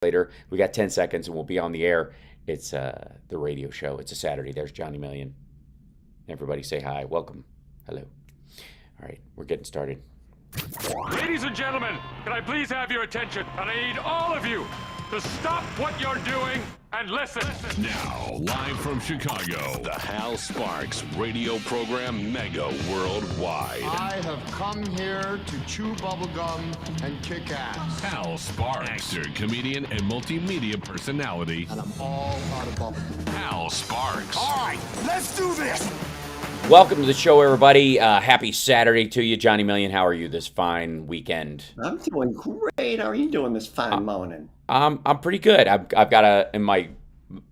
later. We got 10 seconds and we'll be on the air. It's the radio show. It's a Saturday. There's Johnny Million. Everybody say hi. Welcome. Hello. All right, we're getting started. Ladies and gentlemen, can I please have your attention? And I need all of you to stop what you're doing and listen. Now, live from Chicago, the Hal Sparks radio program Mega Worldwide. I have come here to chew bubblegum and kick ass. Hal Sparks, actor, comedian, and multimedia personality. And I'm all out of bubblegum. Hal Sparks. All right, let's do this. Welcome to the show, everybody. Happy Saturday to you. Johnny Million, how are you this fine weekend? I'm doing great. How are you doing this fine morning? I'm pretty good. I've got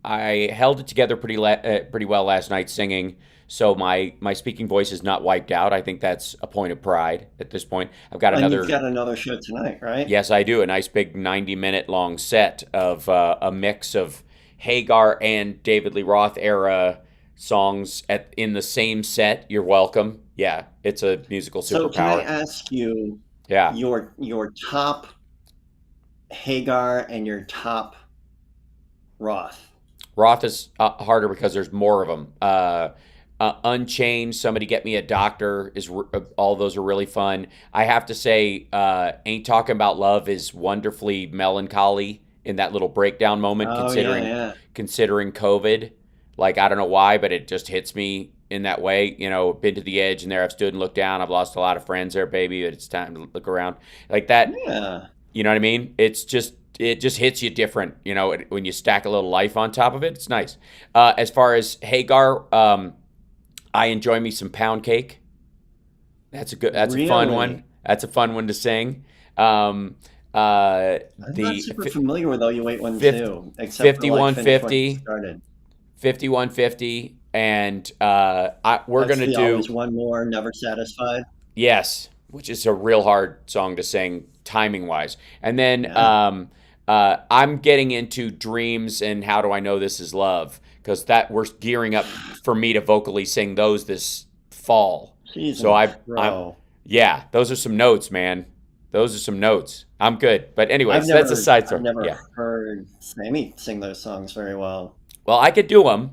I held it together pretty well last night singing, so my speaking voice is not wiped out. I think that's a point of pride at this point. I've got And you've got another show tonight, right? Yes, I do. A nice big 90-minute long set of a mix of Hagar and David Lee Roth era songs in the same set. You're welcome. Yeah, it's a musical superpower. So can I ask you, your top Hagar and your top Roth? Roth is harder because there's more of them. Unchained, Somebody Get Me a Doctor, all those are really fun. I have to say, Ain't Talking About Love is wonderfully melancholy in that little breakdown moment, considering COVID. Like, I don't know why, but it just hits me in that way. You know, been to the edge, and there I've stood and looked down. I've lost a lot of friends there, baby. But it's time to look around. Like that. Yeah. You know what I mean? It just hits you different. You know, when you stack a little life on top of it, it's nice. As far as Hagar, I enjoy me some Pound Cake. That's a fun one. That's a fun one to sing. I'm not super familiar with all you wait one too, except 5150. 5150, and we're going to do Always One More, Never Satisfied. Yes, which is a real hard song to sing timing wise. And then I'm getting into Dreams and How Do I Know This Is Love, because that we're gearing up for me to vocally sing those this fall. Jesus, so yeah, those are some notes, man. Those are some notes. I'm good, but anyways, that's a side story. I've never heard Sammy sing those songs very well. Well, I could do them.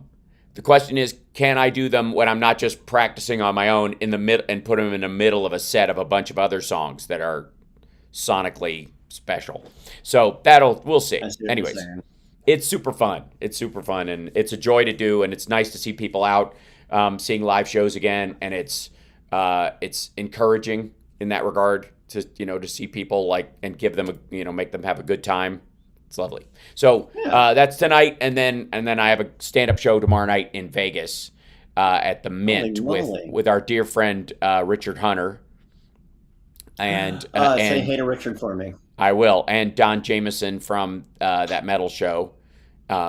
The question is, can I do them when I'm not just practicing on my own in the mid and put them in the middle of a set of a bunch of other songs that are sonically special? So we'll see. Anyways, it's super fun. It's super fun, and it's a joy to do, and it's nice to see people out seeing live shows again, and it's encouraging in that regard to see people and give them make them have a good time. It's lovely. So that's tonight, and then I have a stand-up show tomorrow night in Vegas at the Mint with our dear friend Richard Hunter. And say hey to Richard for me. I will. And Don Jameson from that metal show.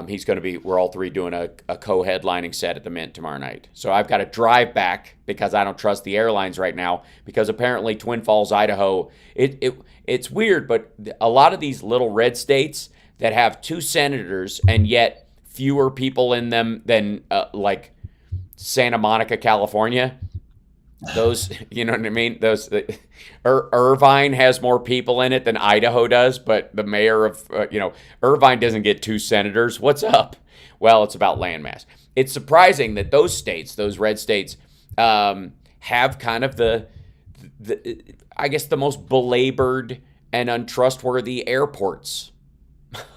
He's going to be. We're all three doing a co-headlining set at the Mint tomorrow night. So I've got to drive back because I don't trust the airlines right now, because apparently Twin Falls, Idaho. It's weird, but a lot of these little red states that have 2 senators and yet fewer people in them than like Santa Monica, California. Those, you know what I mean? Those Irvine has more people in it than Idaho does, but the mayor of Irvine doesn't get 2 senators. What's up? Well, it's about landmass. It's surprising that those states, those red states, have kind of the I guess the most belabored and untrustworthy airports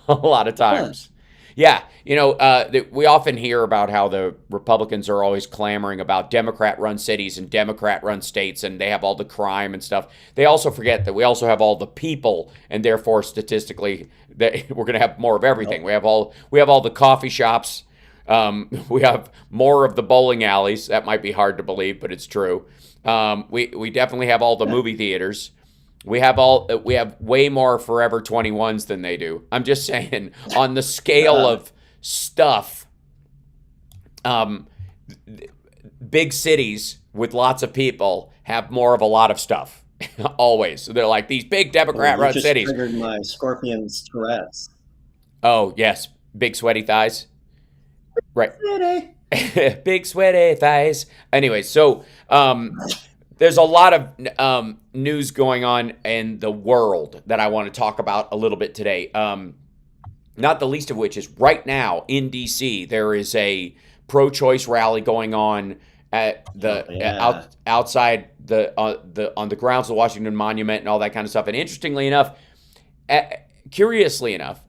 a lot of times. Yeah, we often hear about how the Republicans are always clamoring about Democrat-run cities and Democrat-run states, and they have all the crime and stuff. They also forget that we also have all the people, and therefore, statistically, that we're going to have more of everything. Nope. We have all the coffee shops. We have more of the bowling alleys. That might be hard to believe, but it's true. We definitely have all the movie theaters. We have way more Forever 21s than they do. I'm just saying, on the scale of stuff, big cities with lots of people have more of a lot of stuff. Always. They're like these big Democrat-run cities. You just triggered my Scorpion's Tourette's. Oh, yes. Big sweaty thighs. Right. Big sweaty thighs. Anyway, so there's a lot of news going on in the world that I want to talk about a little bit today. Not the least of which is right now in D.C. there is a pro-choice rally going on at the outside on the grounds of the Washington Monument and all that kind of stuff. And interestingly enough, curiously enough,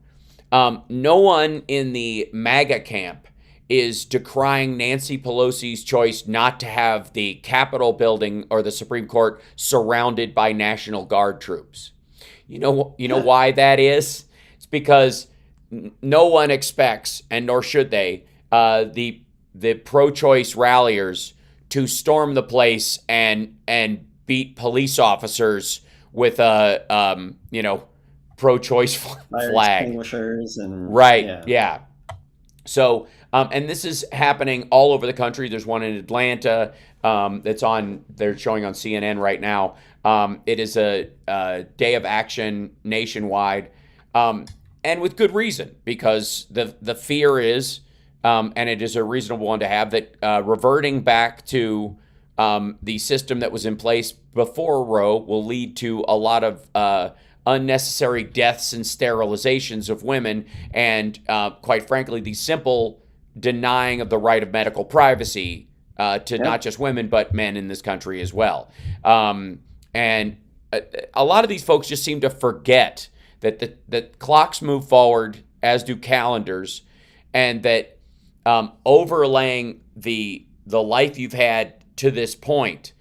no one in the MAGA camp is decrying Nancy Pelosi's choice not to have the Capitol building or the Supreme Court surrounded by National Guard troops. You know why that is? It's because no one expects, and nor should they, the pro-choice ralliers to storm the place and beat police officers with a pro-choice flag. Extinguishers and right, yeah. So, and this is happening all over the country. There's one in Atlanta they're showing on CNN right now. It is a day of action nationwide, and with good reason, because the fear is, and it is a reasonable one to have, that reverting back to the system that was in place before Roe will lead to a lot of unnecessary deaths and sterilizations of women, and quite frankly, the simple denying of the right of medical privacy to not just women but men in this country as well. And a lot of these folks just seem to forget that the clocks move forward, as do calendars, and that overlaying the life you've had to this point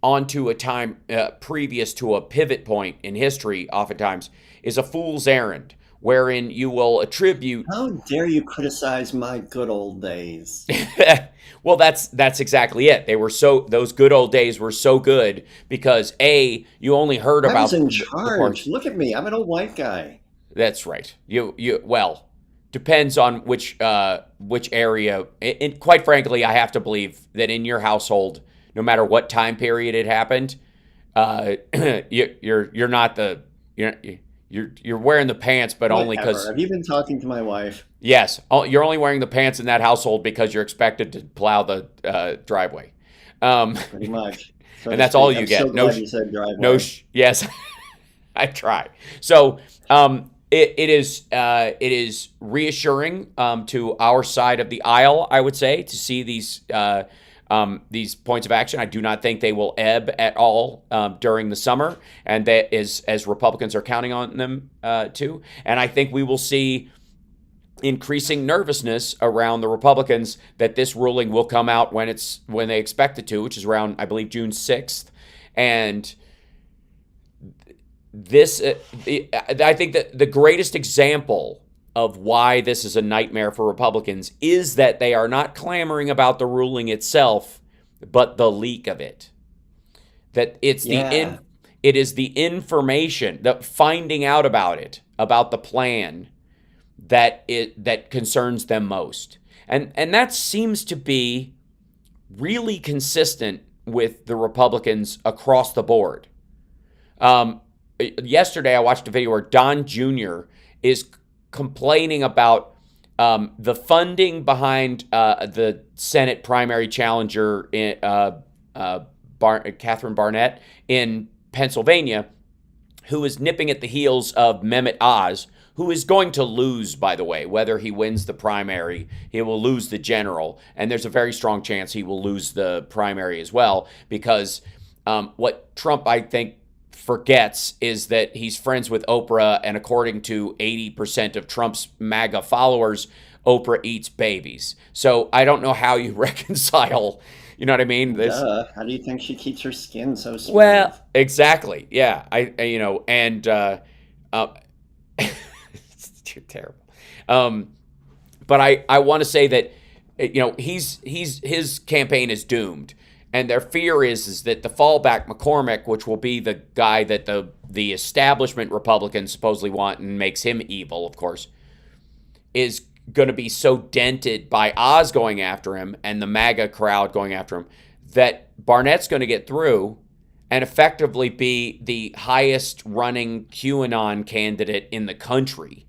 onto a time previous to a pivot point in history oftentimes is a fool's errand, wherein you will attribute... How dare you criticize my good old days? Well, that's exactly it. Those good old days were so good because you only heard about... I was in charge. Look at me. I'm an old white guy. That's right. Well, depends on which area. And quite frankly, I have to believe that in your household, no matter what time period it happened, you're not the... You're wearing the pants, but only because... Have you been talking to my wife? Yes. You're only wearing the pants in that household because you're expected to plow the driveway. Pretty much. So and that's all you get. So glad you said driveway. Yes, I try. So it is reassuring to our side of the aisle, I would say, to see these points of action. I do not think they will ebb at all during the summer, and that is as Republicans are counting on them to. And I think we will see increasing nervousness around the Republicans that this ruling will come out when they expect it to, which is around, I believe, June 6th. And this, I think that the greatest example of why this is a nightmare for Republicans is that they are not clamoring about the ruling itself, but the leak of it. That it is the information, the finding out about it, about the plan, that concerns them most. And that seems to be really consistent with the Republicans across the board. Yesterday I watched a video where Don Jr. is complaining about the funding behind the Senate primary challenger, Catherine Barnett in Pennsylvania, who is nipping at the heels of Mehmet Oz, who is going to lose, by the way. Whether he wins the primary, he will lose the general, and there's a very strong chance he will lose the primary as well, because what Trump, I think, forgets is that he's friends with Oprah, and according to 80% of Trump's MAGA followers, Oprah eats babies. So I don't know how you reconcile, you know what I mean? How do you think she keeps her skin so smooth? Well, exactly. Yeah. It's terrible. But I want to say that, his campaign is doomed. And their fear is that the fallback McCormick, which will be the guy that the establishment Republicans supposedly want and makes him evil, of course, is going to be so dented by Oz going after him and the MAGA crowd going after him that Barnett's going to get through and effectively be the highest running QAnon candidate in the country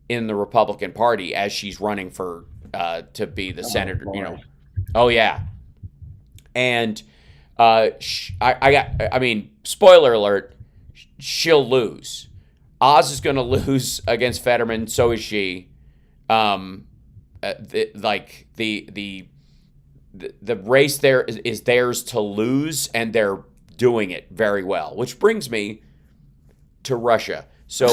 in the Republican Party as she's running for to be the senator. Boy. Oh yeah. And spoiler alert, she'll lose. Oz is going to lose against Fetterman, so is she. the race there is theirs to lose, and they're doing it very well. Which brings me to Russia. So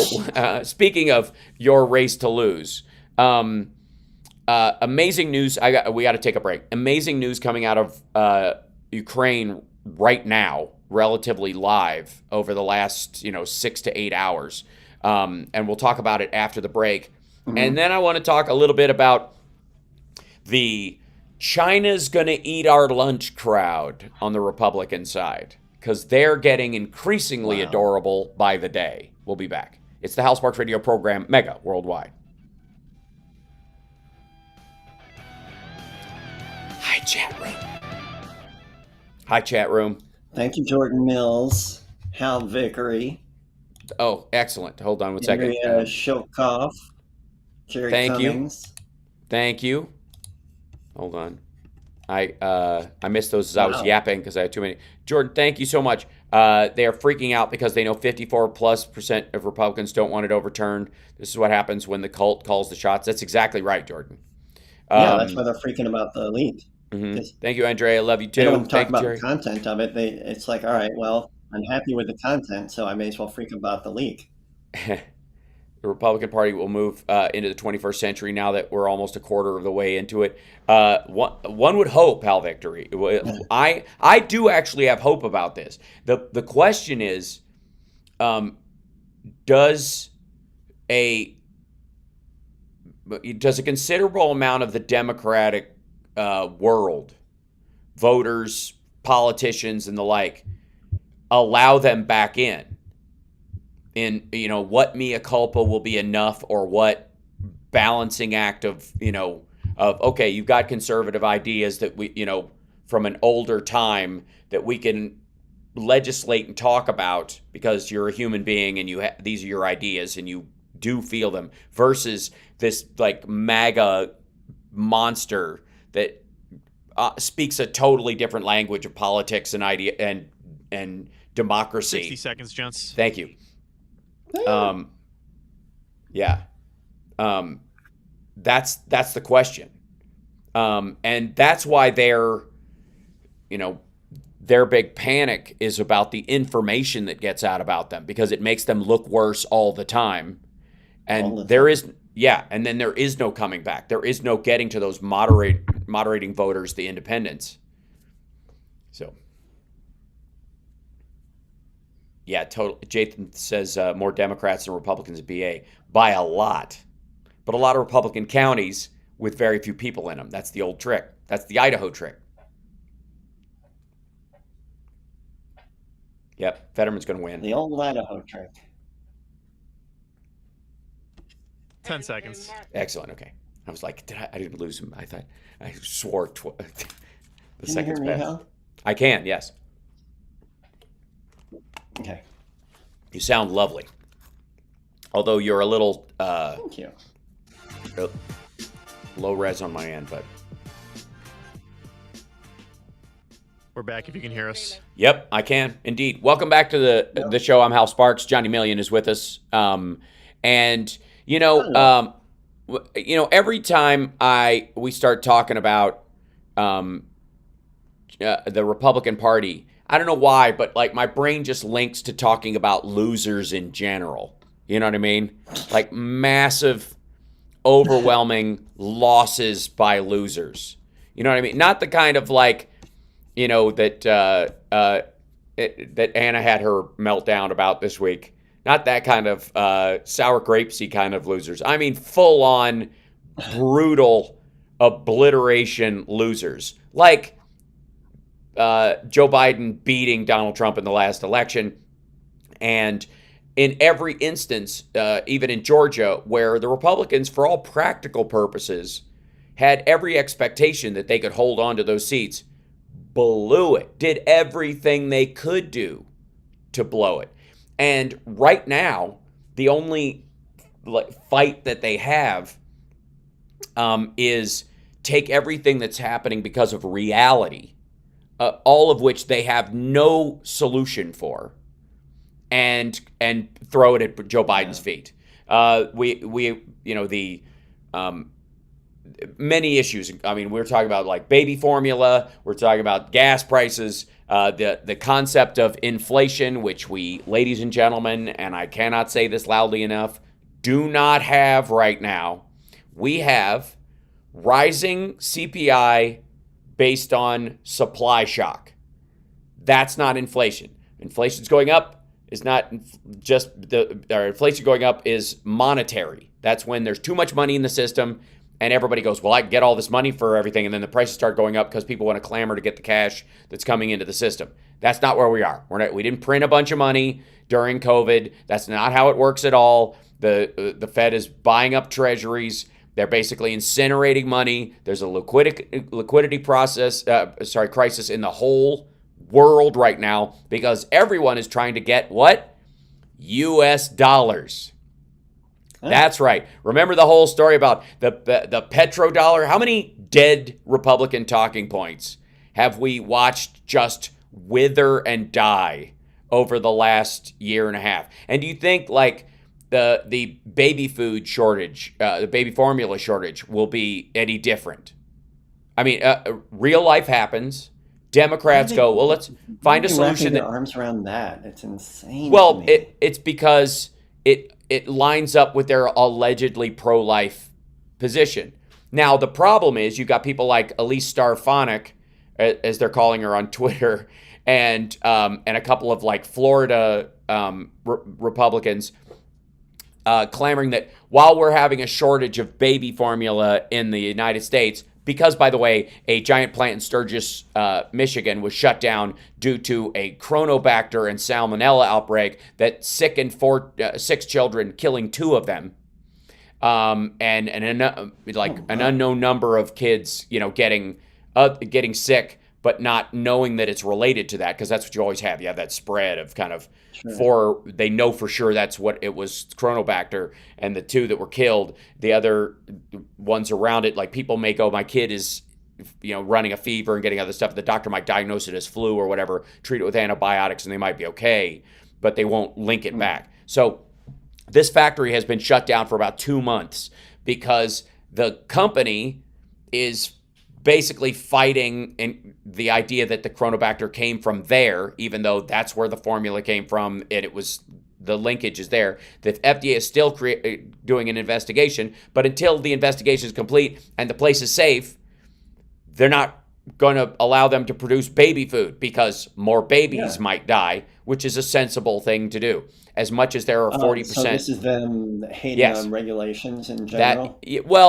speaking of your race to lose, amazing news. We got to take a break. Amazing news coming out of Ukraine right now, relatively live over the last 6 to 8 hours, and we'll talk about it after the break. Mm-hmm. And then I want to talk a little bit about the China's gonna eat our lunch crowd on the Republican side, because they're getting increasingly adorable by the day. We'll be back. It's the Hal Sparks radio program, Mega Worldwide. Hi, chat room. Hi, chat room. Thank you, Jordan Mills, Hal Vickery. Oh, excellent. Hold on one second. Shilkoff, Jerry Cummings. Thank you. Hold on. I missed those as I was yapping because I had too many. Jordan, thank you so much. They are freaking out because they know 54+% of Republicans don't want it overturned. This is what happens when the cult calls the shots. That's exactly right, Jordan. That's why they're freaking about the leak. Mm-hmm. Thank you, Andrea. I love you too. They don't talk about the content of it. It's like, all right, well, I'm happy with the content, so I may as well freak about the leak. The Republican Party will move into the 21st century now that we're almost a quarter of the way into it. One would hope, Hal Victory. I do actually have hope about this. The question is, does a considerable amount of the Democratic world, voters, politicians, and the like, allow them back in what mea culpa will be enough, or what balancing act of okay, you've got conservative ideas that we from an older time that we can legislate and talk about because you're a human being and these are your ideas and you do feel them, versus this like MAGA monster that speaks a totally different language of politics and idea and democracy. 60 seconds, gents. Thank you. That's the question. And that's why their big panic is about the information that gets out about them, because it makes them look worse all the time. And and then there is no coming back. There is no getting to those moderating voters, the independents. So yeah, totally. Jathan says more Democrats than Republicans at BA by a lot, but a lot of Republican counties with very few people in them. That's the old trick. That's the Idaho trick. Yep, Fetterman's going to win. The old Idaho trick. 10 seconds. Excellent. Okay, I was like, I didn't lose him. I thought I swore the seconds passed. Hal? I can. Yes. Okay. You sound lovely. Although you're a little thank you. Low res on my end, but we're back if you can hear us. Yep, I can indeed. Welcome back to the show. I'm Hal Sparks. Johnny Million is with us. And every time we start talking about the Republican Party, I don't know why, but like my brain just links to talking about losers in general. You know what I mean? Like massive, overwhelming losses by losers. You know what I mean? Not the kind of like, that Anna had her meltdown about this week. Not that kind of sour grapesy kind of losers. I mean, full on brutal obliteration losers. Like Joe Biden beating Donald Trump in the last election. And in every instance, even in Georgia, where the Republicans, for all practical purposes, had every expectation that they could hold on to those seats, blew it, did everything they could do to blow it. And right now, the only fight that they have is take everything that's happening because of reality, all of which they have no solution for, and throw it at Joe Biden's feet. The many issues. I mean, we're talking about like baby formula. We're talking about gas prices, the concept of inflation, which we, ladies and gentlemen, and I cannot say this loudly enough, do not have right now. We have rising CPI based on supply shock. That's not inflation. Inflation's going up is not just inflation going up is monetary. That's when there's too much money in the system and everybody goes, well, I can get all this money for everything, and then the prices start going up because people want to clamor to get the cash that's coming into the system. That's not where we are. We didn't print a bunch of money during COVID. That's not how it works at all. The Fed is buying up treasuries. They're basically incinerating money. There's a liquidity crisis in the whole world right now because everyone is trying to get what? U.S. dollars. That's right. Remember the whole story about the petrodollar? How many dead Republican talking points have we watched just wither and die over the last year and a half? And do you think like the baby food shortage, the baby formula shortage will be any different? I mean, real life happens. Democrats go, well, let's find a solution. Their arms around that. It's insane. Well, it's because it lines up with their allegedly pro-life position. Now, the problem is you've got people like Elise Stefanik, as they're calling her on Twitter, and a couple of like Florida Republicans clamoring that while we're having a shortage of baby formula in the United States, because, by the way, a giant plant in Sturgis, Michigan was shut down due to a chronobacter and salmonella outbreak that sickened 6 children, killing 2 of them, and an unknown number of kids, getting sick, but not knowing that it's related to that, because that's what you always have. You have that spread of kind of they know for sure that's what it was, chronobacter, and the 2 that were killed, the other ones around it, like people may go, my kid is, running a fever and getting other stuff. The doctor might diagnose it as flu or whatever, treat it with antibiotics, and they might be okay, but they won't link it back. So this factory has been shut down for about 2 months because the company is basically fighting in the idea that the chronobacter came from there, even though that's where the formula came from, and it was the linkage is there. The FDA is still doing an investigation, but until the investigation is complete and the place is safe, they're not going to allow them to produce baby food because more babies might die, which is a sensible thing to do. As much as there are 40%. So this is them hating on regulations in general?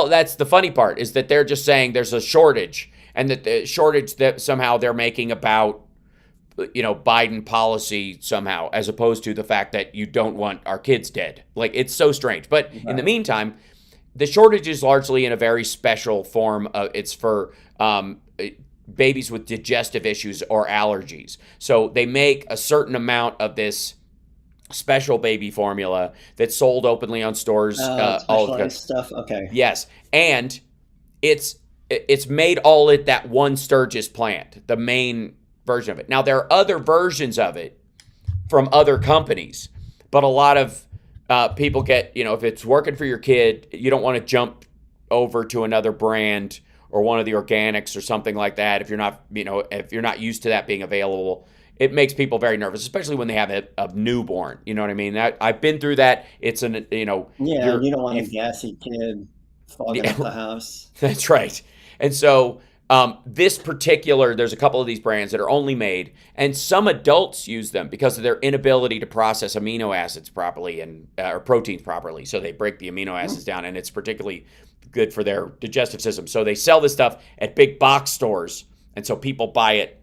That's the funny part, is that they're just saying there's a shortage, and that the shortage that somehow they're making about, Biden policy somehow, as opposed to the fact that you don't want our kids dead. Like, it's so strange. But in the meantime, the shortage is largely in a very special form. It's for babies with digestive issues or allergies. So they make a certain amount of this special baby formula that's sold openly on stores. Specialized stuff. Okay. Yes, and it's made all at that one Sturgis plant, the main version of it. Now there are other versions of it from other companies, but a lot of people get, if it's working for your kid, you don't want to jump over to another brand or one of the organics or something like that if you're not, if you're not used to that being available. It makes people very nervous, especially when they have a newborn. You know what I mean? I've been through that. It's Yeah, you don't want a gassy kid fogging up the house. That's right. And so there's a couple of these brands that are only made, and some adults use them because of their inability to process amino acids properly or proteins properly. So they break the amino acids down, and it's particularly good for their digestive system. So they sell this stuff at big box stores, and so people buy it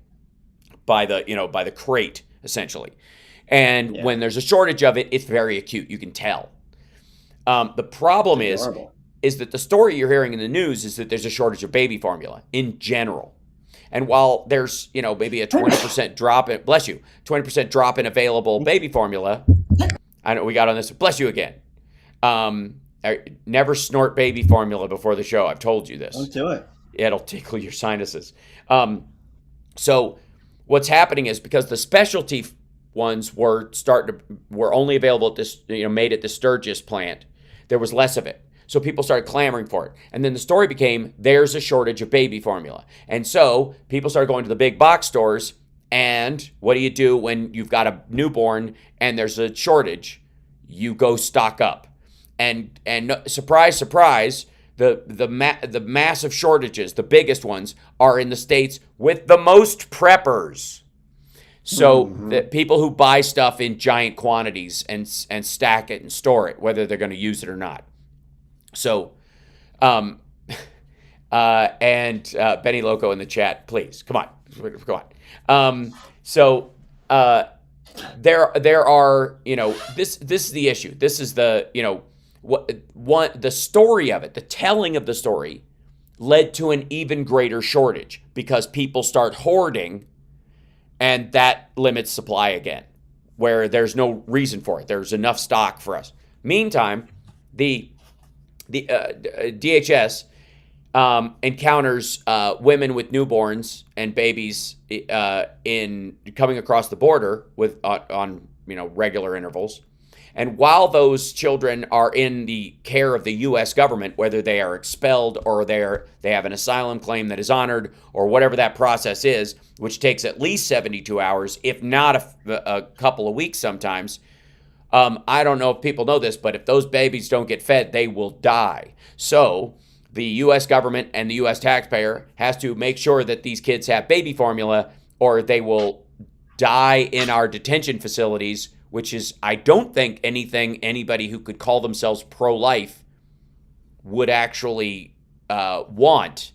by the crate, essentially. And when there's a shortage of it, it's very acute. You can tell. The problem is that the story you're hearing in the news is that there's a shortage of baby formula in general. And while there's, maybe a 20% drop in, 20% drop in available baby formula, I know we got on this, bless you again. Never snort baby formula before the show. I've told you this. Don't do it. It'll tickle your sinuses. So what's happening is because the specialty ones were only available at this, made at the Sturgis plant, there was less of it. So people started clamoring for it. And then the story became, there's a shortage of baby formula. And so people started going to the big box stores. And what do you do when you've got a newborn and there's a shortage? You go stock up. And surprise, surprise, the massive shortages, the biggest ones, are in the states with the most preppers. So the people who buy stuff in giant quantities and stack it and store it, whether they're going to use it or not. So, and Benny Loco in the chat, please come on. There are, this is the issue. This is the the story of it, the telling of the story, led to an even greater shortage because people start hoarding. And that limits supply again, where there's no reason for it. There's enough stock for us. Meantime, the DHS encounters women with newborns and babies in coming across the border with on regular intervals. And while those children are in the care of the U.S. government, whether they are expelled or they have an asylum claim that is honored or whatever that process is, which takes at least 72 hours, if not a couple of weeks sometimes. I don't know if people know this, but if those babies don't get fed, they will die. So the U.S. government and the U.S. taxpayer has to make sure that these kids have baby formula or they will die in our detention facilities, which is, I don't think anybody who could call themselves pro-life would actually want.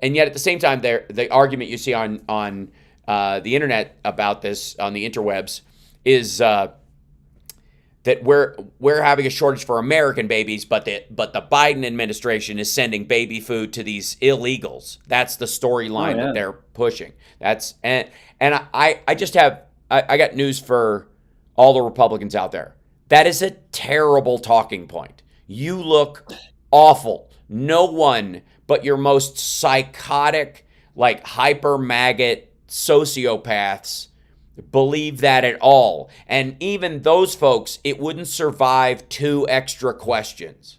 And yet at the same time, the argument you see on the internet about this, on the interwebs, is that we're having a shortage for American babies, but the Biden administration is sending baby food to these illegals. That's the storyline that they're pushing. I got news for all the Republicans out there. That is a terrible talking point. You look awful. No one but your most psychotic, like hyper-maggot sociopaths believe that at all. And even those folks, it wouldn't survive 2 extra questions.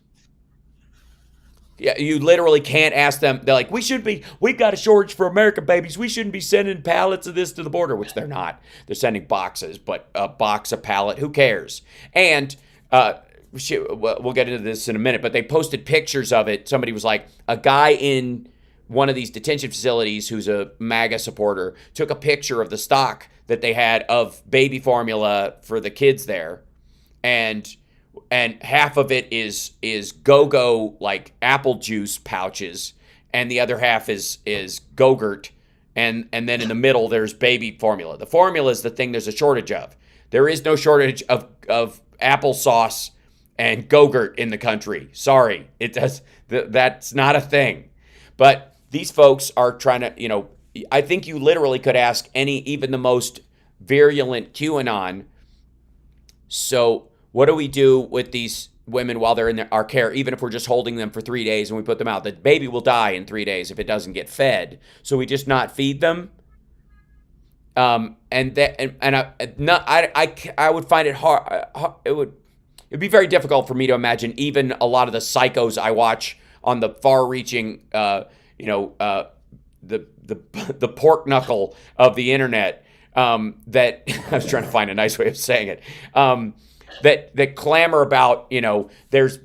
Yeah, you literally can't ask them. They're like, we've got a shortage for American babies. We shouldn't be sending pallets of this to the border, which they're not. They're sending boxes, but a box, a pallet, who cares? And we'll get into this in a minute, but they posted pictures of it. Somebody was like, a guy in one of these detention facilities who's a MAGA supporter took a picture of the stock that they had of baby formula for the kids there. And half of it is Go-Go, like apple juice pouches, and the other half is Go-Gurt, and then in the middle there's baby formula. The formula is the thing there's a shortage of. There is no shortage of applesauce and Go-Gurt in the country. Sorry, that's not a thing. But these folks are trying to, I think you literally could ask even the most virulent QAnon. So what do we do with these women while they're in our care, even if we're just holding them for 3 days and we put them out? The baby will die in 3 days if it doesn't get fed. So we just not feed them. I would find it hard. It'd be very difficult for me to imagine even a lot of the psychos I watch on the far-reaching, the pork knuckle of the internet. That I was trying to find a nice way of saying it. That clamor about, there's,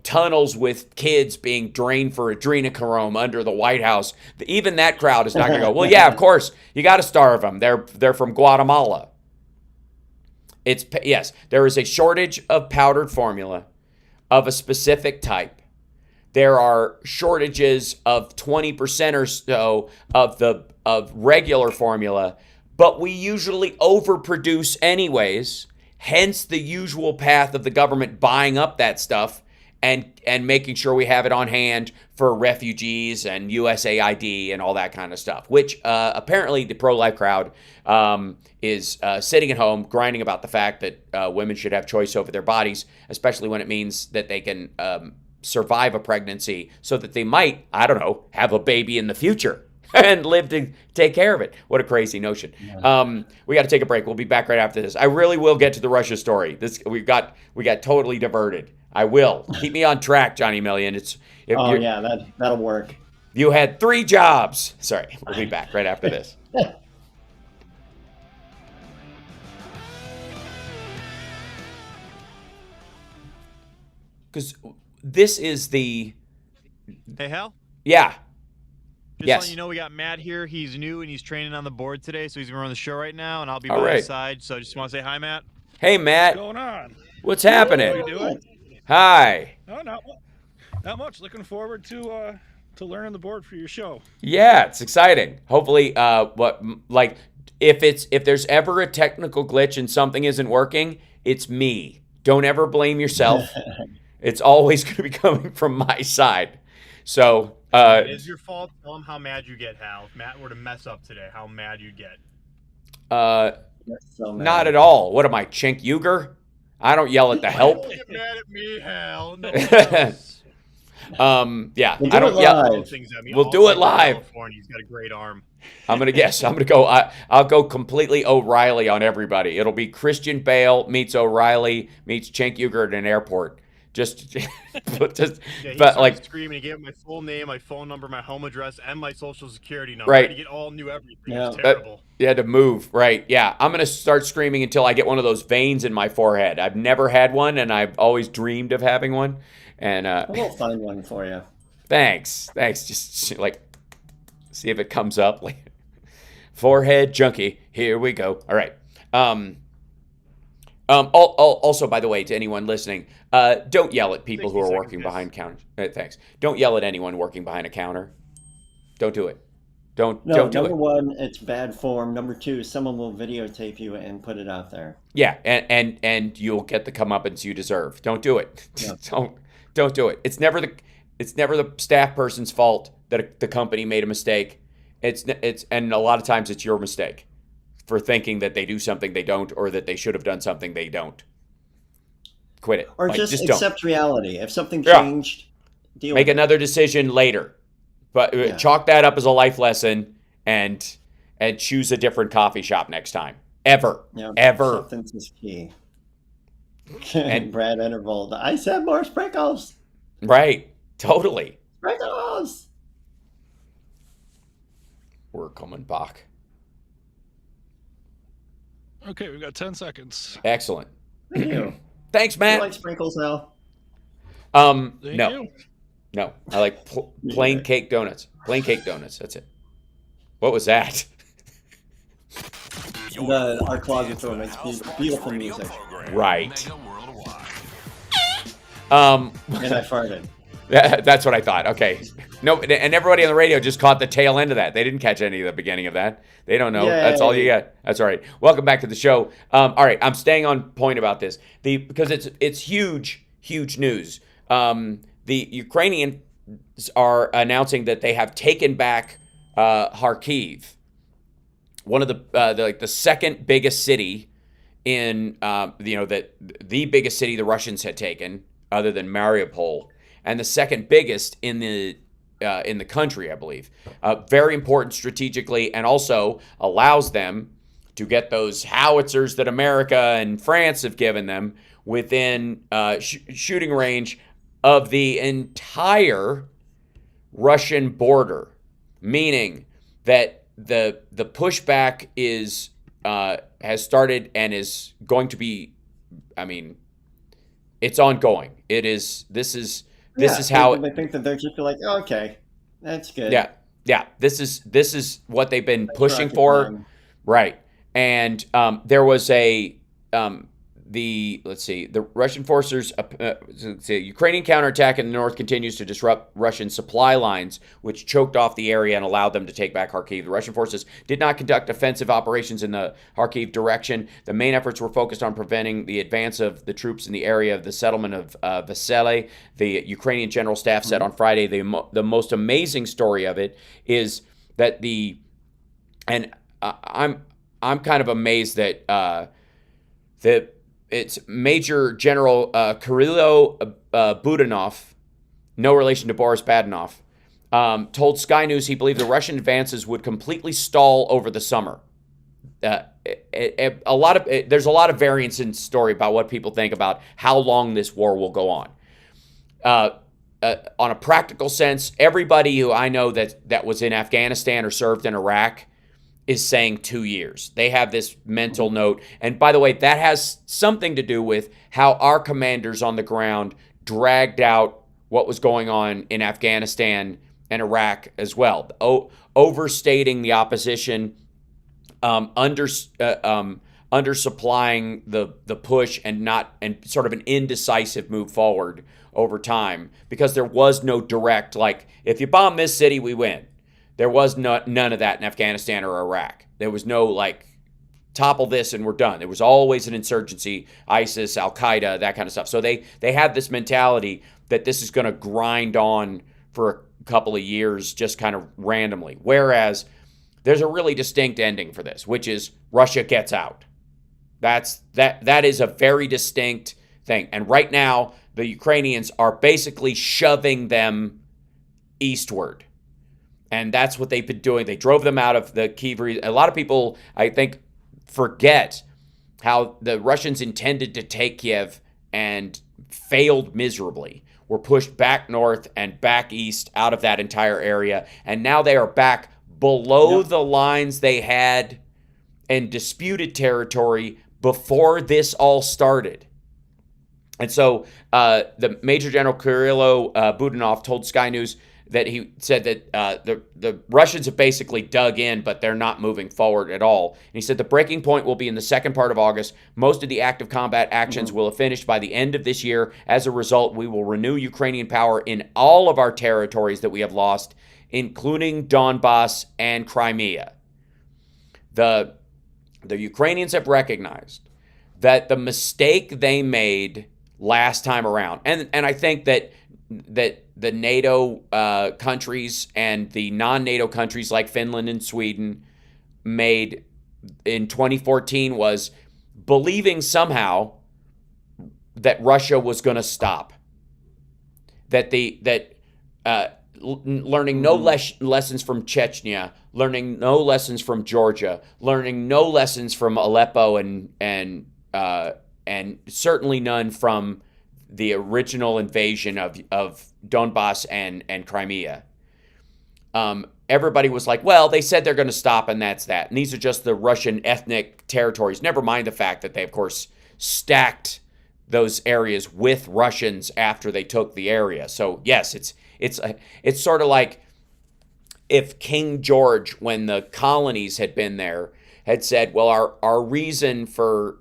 tunnels with kids being drained for adrenochrome under the White House. Even that crowd is not going to go, well, yeah, of course, you got to starve them. They're from Guatemala. Yes, there is a shortage of powdered formula of a specific type. There are shortages of 20% or so of regular formula, but we usually overproduce anyways. Hence the usual path of the government buying up that stuff and making sure we have it on hand for refugees and USAID and all that kind of stuff, which apparently the pro-life crowd is sitting at home grinding about the fact that women should have choice over their bodies, especially when it means that they can survive a pregnancy so that they might, I don't know, have a baby in the future and live to take care of it. What a crazy notion. Yeah. We got to take a break. We'll be back right after this. I really will get to the Russia story. We got totally diverted. I will. Keep me on track, Johnny Million. That'll work. You had 3 jobs. Sorry, we'll be back right after this. Because this is the... Hey, Hal? Yeah. Just yes. letting you know, we got Matt here. He's new and he's training on the board today, so he's going to run the show right now, and I'll be by his side. So I just want to say hi, Matt. Hey, Matt. What's going on? What's happening? How you doing? Hi. Oh, not much. Looking forward to learning the board for your show. Yeah, it's exciting. Hopefully, if there's ever a technical glitch and something isn't working, it's me. Don't ever blame yourself. It's always going to be coming from my side. So, it is your fault. Tell him how mad you get, Hal. If Matt were to mess up today, how mad you'd get. So not at all. What am I, Chink Uger? I don't yell at the help. Don't get mad at me, Hal. No, yeah, we'll I don't yell. We'll do it live. He's got a great arm. I'm gonna guess. I'm gonna go. I'll go completely O'Reilly on everybody. It'll be Christian Bale meets O'Reilly meets Cenk Uygur at an airport. Just but like screaming. He gave him my full name, my phone number, my home address, and my social security number. Right. To get all new everything. Yeah. It's terrible. Yeah, to move. Right. Yeah. I'm gonna start screaming until I get one of those veins in my forehead. I've never had one, and I've always dreamed of having one. And we'll find one for you. Thanks. Just like see if it comes up. Like forehead junkie. Here we go. All right. Also, by the way, to anyone listening, don't yell at people who are working behind counters. Thanks. Don't yell at anyone working behind a counter. Don't do it. Don't do it. Number one, it's bad form. Number two, someone will videotape you and put it out there. Yeah, and you'll get the comeuppance you deserve. Don't do it. Yeah. Don't do it. It's never the staff person's fault that the company made a mistake. And a lot of times it's your mistake for thinking that they do something they don't, or that they should have done something they don't. Quit it. Or just accept reality. If something changed, make another decision later. But chalk that up as a life lesson and choose a different coffee shop next time. Ever. Acceptance is key. And Brad Interval, I said more sprinkles. Right. Totally. Sprinkles. We're coming back. Okay, we've got 10 seconds. Excellent. Thank you. Thanks, Matt. Do you like sprinkles now? No. No, I like plain cake donuts. Plain cake donuts. That's it. What was that? Our closet door makes beautiful music. Right. And I farted. That's what I thought. Okay. No, and everybody on the radio just caught the tail end of that. They didn't catch any of the beginning of that. They don't know. Yay. That's all you got. That's all right. Welcome back to the show. All right, I'm staying on point about this because it's huge news. The Ukrainians are announcing that they have taken back Kharkiv, one of the second biggest city in the biggest city the Russians had taken, other than Mariupol, and the second biggest in the country, I believe. Very important strategically, and also allows them to get those howitzers that America and France have given them within shooting range of the entire Russian border, meaning that the pushback has started and is going to be, I mean, it's ongoing. This is how I think that they're just like, oh, okay, that's good. Yeah. This is what they've been pushing for, right? And there was the Russian forces, Ukrainian counterattack in the north continues to disrupt Russian supply lines, which choked off the area and allowed them to take back Kharkiv. The Russian forces did not conduct offensive operations in the Kharkiv direction. The main efforts were focused on preventing the advance of the troops in the area of the settlement of Vesely. The Ukrainian General Staff said on Friday the most amazing story of it is that I'm kind of amazed that it's Major General Kirilo Budanov, no relation to Boris Badenov, told Sky News he believed the Russian advances would completely stall over the summer. There's a lot of variance in story about what people think about how long this war will go on. on a practical sense, everybody who I know that was in Afghanistan or served in Iraq is saying 2 years. They have this mental note. And by the way, that has something to do with how our commanders on the ground dragged out what was going on in Afghanistan and Iraq as well. Overstating the opposition, undersupplying the push, and sort of an indecisive move forward over time, because there was no direct, like, if you bomb this city, we win. There was none of that in Afghanistan or Iraq. There was no, like, topple this and we're done. There was always an insurgency, ISIS, Al-Qaeda, that kind of stuff. So they had this mentality that this is going to grind on for a couple of years just kind of randomly. Whereas there's a really distinct ending for this, which is Russia gets out. That is a very distinct thing. And right now, the Ukrainians are basically shoving them eastward. And that's what they've been doing. They drove them out of the Kyiv region. A lot of people, I think, forget how the Russians intended to take Kiev and failed miserably. Were pushed back north and back east out of that entire area. And now they are back below the lines they had in disputed territory before this all started. And so the Major General Kirill Budanov told Sky News that he said that the Russians have basically dug in, but they're not moving forward at all. And he said the breaking point will be in the second part of August. Most of the active combat actions will have finished by the end of this year. As a result, we will renew Ukrainian power in all of our territories that we have lost, including Donbass and Crimea. The Ukrainians have recognized that the mistake they made last time around, and I think that the NATO countries and the non-NATO countries like Finland and Sweden made in 2014 was believing somehow that Russia was going to stop. Learning no lessons from Chechnya, learning no lessons from Georgia, learning no lessons from Aleppo and certainly none from the original invasion of Donbass and Crimea. Everybody was like, well, they said they're going to stop, and that's that. And these are just the Russian ethnic territories. Never mind the fact that they, of course, stacked those areas with Russians after they took the area. So yes, it's sort of like if King George, when the colonies had been there, had said, well, our reason for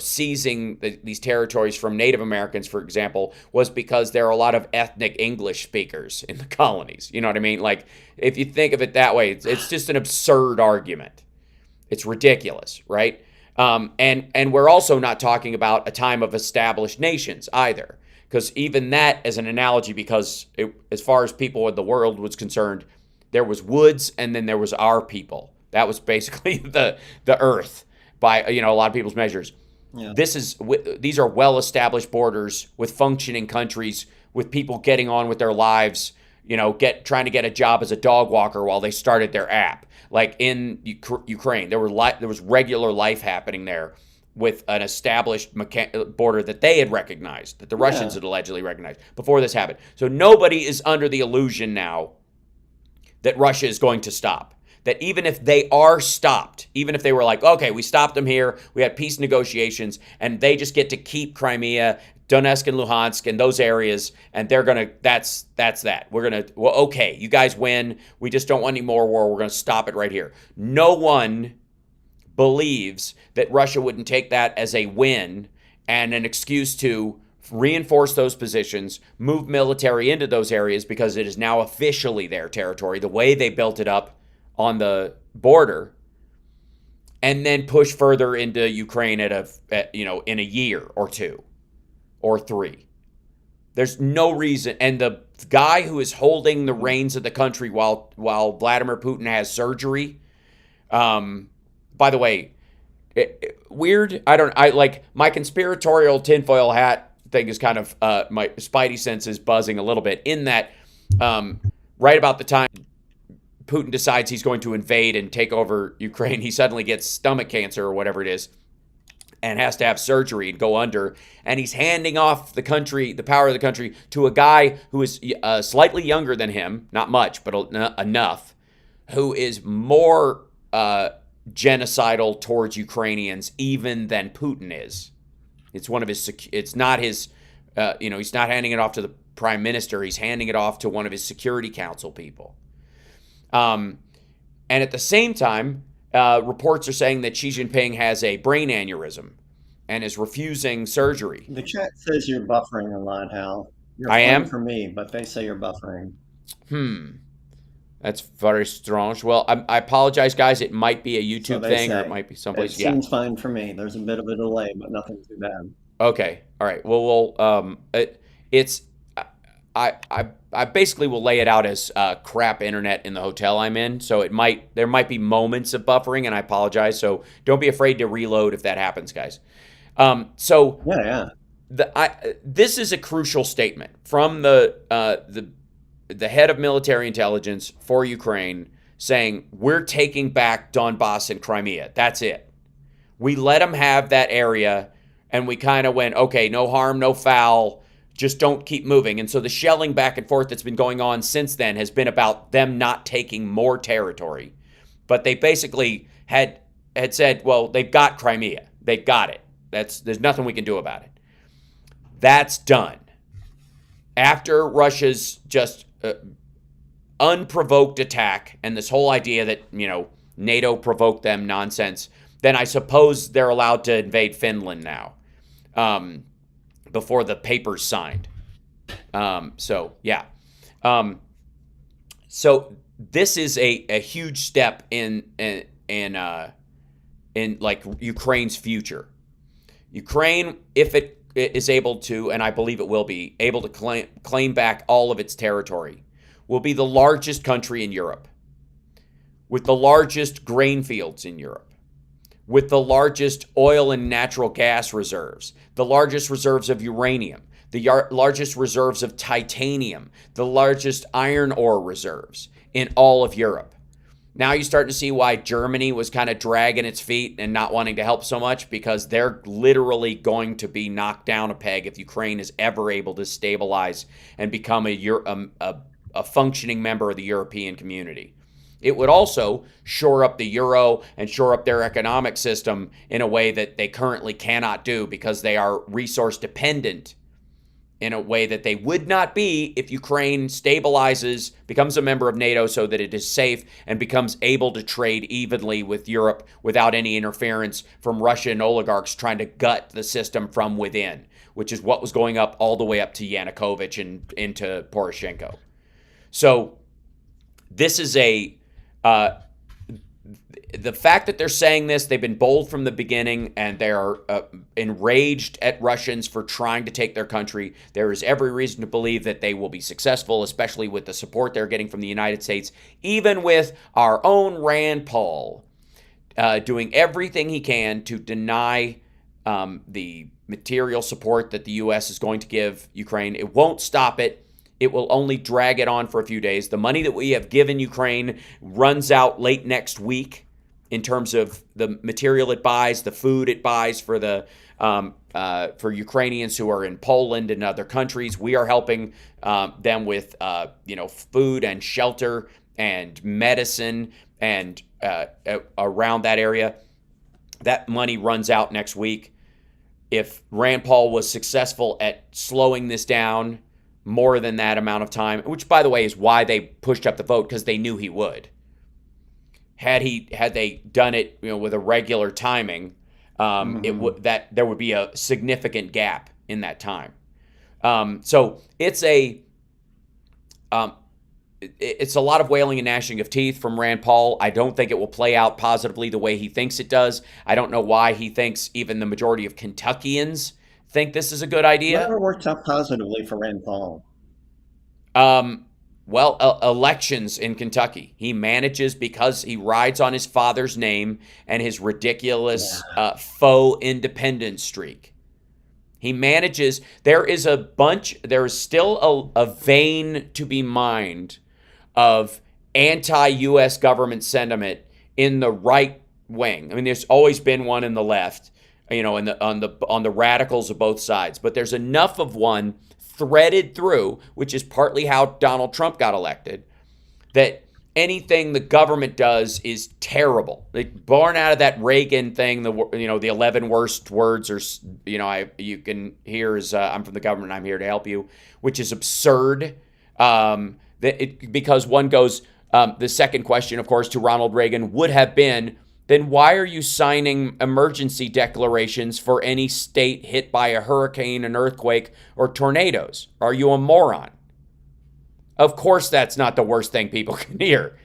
seizing these territories from Native Americans, for example, was because there are a lot of ethnic English speakers in the colonies. You know what I mean? Like, if you think of it that way, it's just an absurd argument. It's ridiculous, right? And we're also not talking about a time of established nations either, because even that as an analogy, because as far as people in the world was concerned, there was woods and then there was our people. That was basically the earth by a lot of people's measures. Yeah. These are well-established borders with functioning countries, with people getting on with their lives, trying to get a job as a dog walker while they started their app. Like in Ukraine, there was regular life happening there with an established border that they had recognized, that the Russians had allegedly recognized before this happened. So nobody is under the illusion now that Russia is going to stop. That even if they are stopped, even if they were like, okay, we stopped them here, we had peace negotiations, and they just get to keep Crimea, Donetsk and Luhansk and those areas, and they're going to, that's that. We're going to, well, okay, you guys win. We just don't want any more war. We're going to stop it right here. No one believes that Russia wouldn't take that as a win and an excuse to reinforce those positions, move military into those areas because it is now officially their territory, the way they built it up on the border, and then push further into Ukraine in a year or two or three. There's no reason. And the guy who is holding the reins of the country while Vladimir Putin has surgery, by the way, weird. I like my conspiratorial tinfoil hat thing is kind of my spidey sense is buzzing a little bit in that right about the time Putin decides he's going to invade and take over Ukraine, he suddenly gets stomach cancer or whatever it is. and has to have surgery and go under. And he's handing off the country, the power of the country, to a guy who is slightly younger than him, not much, but enough, who is more genocidal towards Ukrainians even than Putin is. It's one of his. It's not his. He's not handing it off to the prime minister. He's handing it off to one of his Security Council people. And at the same time, reports are saying that Xi Jinping has a brain aneurysm and is refusing surgery. The chat says you're buffering a lot, Hal. You're I fine am? for me, but they say you're buffering. That's very strange. Well, I apologize, guys. It might be a YouTube thing, or it might be someplace. It seems fine for me. There's a bit of a delay, but nothing too bad. Okay. All right. Well, I basically will lay it out as crap internet in the hotel I'm in. So there might be moments of buffering, and I apologize. So don't be afraid to reload if that happens, guys. Yeah. This is a crucial statement from the head of military intelligence for Ukraine, saying we're taking back Donbass and Crimea. That's it. We let them have that area, and we kind of went, okay, no harm, no foul. Just don't keep moving. And so the shelling back and forth that's been going on since then has been about them not taking more territory. But they basically had said, well, they've got Crimea. They've got it. There's nothing we can do about it. That's done. After Russia's just unprovoked attack and this whole idea that, NATO provoked them nonsense, then I suppose they're allowed to invade Finland now. Before the paper's signed. So this is a huge step in like Ukraine's future. Ukraine, if it is able to, and I believe it will be, able to claim back all of its territory, will be the largest country in Europe, with the largest grain fields in Europe, with the largest oil and natural gas reserves, the largest reserves of uranium, the largest reserves of titanium, the largest iron ore reserves in all of Europe. Now you start to see why Germany was kind of dragging its feet and not wanting to help so much, because they're literally going to be knocked down a peg if Ukraine is ever able to stabilize and become a functioning member of the European community. It would also shore up the euro and shore up their economic system in a way that they currently cannot do, because they are resource dependent in a way that they would not be if Ukraine stabilizes, becomes a member of NATO so that it is safe, and becomes able to trade evenly with Europe without any interference from Russian oligarchs trying to gut the system from within, which is what was going up all the way up to Yanukovych and into Poroshenko. So this is the fact that they're saying this, they've been bold from the beginning, and they are enraged at Russians for trying to take their country. There is every reason to believe that they will be successful, especially with the support they're getting from the United States, even with our own Rand Paul doing everything he can to deny the material support that the U.S. is going to give Ukraine. It won't stop it. It will only drag it on for a few days. The money that we have given Ukraine runs out late next week in terms of the material it buys, the food it buys for for Ukrainians who are in Poland and other countries. We are helping them with food and shelter and medicine and around that area. That money runs out next week. If Rand Paul was successful at slowing this down more than that amount of time, which, by the way, is why they pushed up the vote, because they knew he would. Had they done it, with a regular timing, there would be a significant gap in that time. So it's a lot of wailing and gnashing of teeth from Rand Paul. I don't think it will play out positively the way he thinks it does. I don't know why he thinks even the majority of Kentuckians think this is a good idea. Never worked out positively for Rand Paul. Elections in Kentucky. He manages, because he rides on his father's name and his ridiculous faux independence streak. He manages. There is still a vein to be mined of anti-U.S. government sentiment in the right wing. I mean, there's always been one in the left. and on the radicals of both sides. But there's enough of one threaded through, which is partly how Donald Trump got elected, that anything the government does is terrible. Born out of that Reagan thing, the 11 worst words, or you can hear is I'm from the government, I'm here to help you, which is absurd. Because one goes, the second question, of course, to Ronald Reagan would have been, then why are you signing emergency declarations for any state hit by a hurricane, an earthquake, or tornadoes? Are you a moron? Of course, that's not the worst thing people can hear.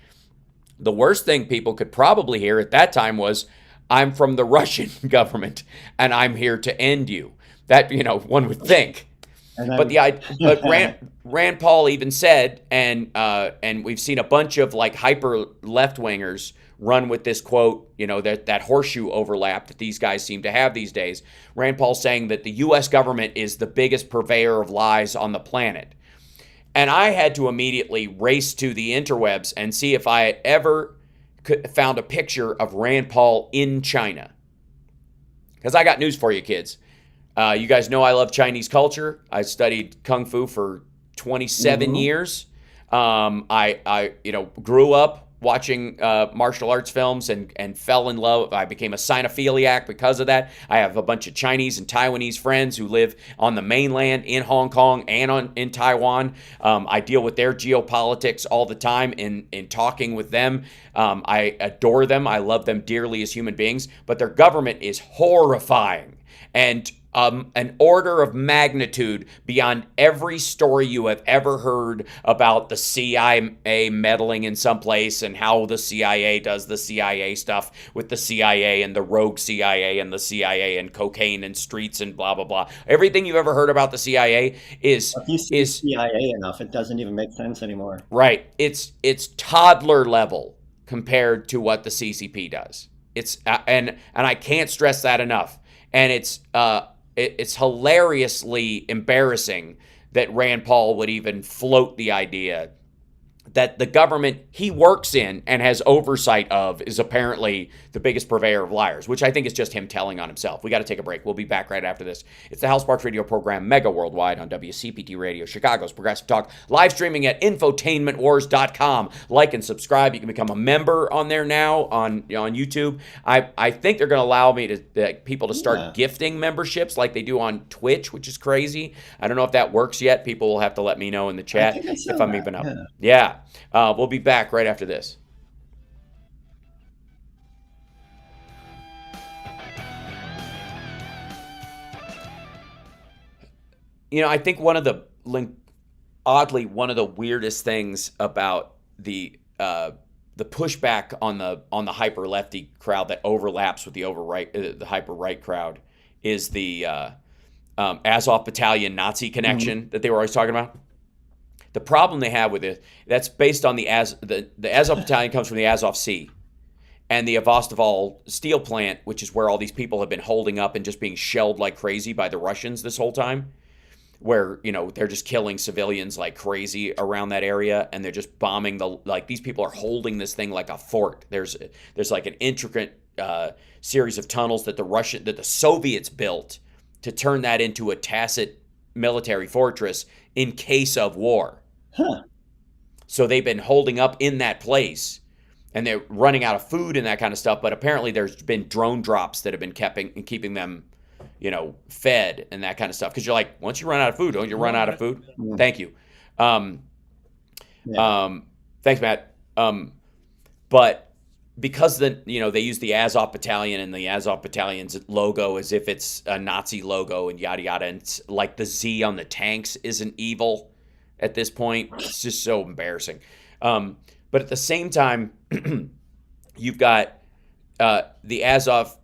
The worst thing people could probably hear at that time was, I'm from the Russian government, and I'm here to end you. That, one would think. But Rand Paul even said, and we've seen a bunch of like hyper left-wingers run with this quote, that horseshoe overlap that these guys seem to have these days. Rand Paul saying that the U.S. government is the biggest purveyor of lies on the planet. And I had to immediately race to the interwebs and see if I had ever found a picture of Rand Paul in China. Because I got news for you, kids. You guys know I love Chinese culture. I studied Kung Fu for 27 years. I grew up watching martial arts films and fell in love. I became a Sinophiliac because of that. I have a bunch of Chinese and Taiwanese friends who live on the mainland, in Hong Kong, and in Taiwan. I deal with their geopolitics all the time in talking with them. I adore them. I love them dearly as human beings, but their government is horrifying. And an order of magnitude beyond every story you have ever heard about the CIA meddling in some place and how the CIA does the CIA stuff with the CIA and the rogue CIA and the CIA and cocaine and streets and blah, blah, blah. Everything you've ever heard about the CIA is... If you see CIA enough, it doesn't even make sense anymore. Right. It's toddler level compared to what the CCP does. It's and I can't stress that enough. And it's hilariously embarrassing that Rand Paul would even float the idea that the government he works in and has oversight of is apparently the biggest purveyor of liars, which I think is just him telling on himself. We got to take a break. We'll be back right after this. It's the Hal Sparks radio program, Mega Worldwide, on WCPT Radio, Chicago's Progressive Talk, live streaming at infotainmentwars.com. Like and subscribe. You can become a member on there now on YouTube. I think they're going to allow me to people to start gifting memberships like they do on Twitch, which is crazy. I don't know if that works yet. People will have to let me know in the chat if I'm even up. Yeah. We'll be back right after this. I think one of the weirdest things about the pushback on the hyper lefty crowd that overlaps with the hyper right crowd is the Azov Battalion Nazi connection that they were always talking about. The problem they have with it, that's based on the Azov Battalion comes from the Azov Sea, and the Vostokol steel plant, which is where all these people have been holding up and just being shelled like crazy by the Russians this whole time, where they're just killing civilians like crazy around that area, and they're just bombing these people are holding this thing like a fort. There's like an intricate series of tunnels that the Soviets built to turn that into a tacit military fortress in case of war. So they've been holding up in that place, and they're running out of food and that kind of stuff. But apparently there's been drone drops that have been keeping them, fed and that kind of stuff. Because you're like, once you run out of food, don't you run out of food? Thank you. Thanks, Matt. But because they use the Azov Battalion and the Azov Battalion's logo as if it's a Nazi logo and yada yada, and it's like the Z on the tanks isn't evil at this point. It's just so embarrassing. But at the same time, you've got the Azov,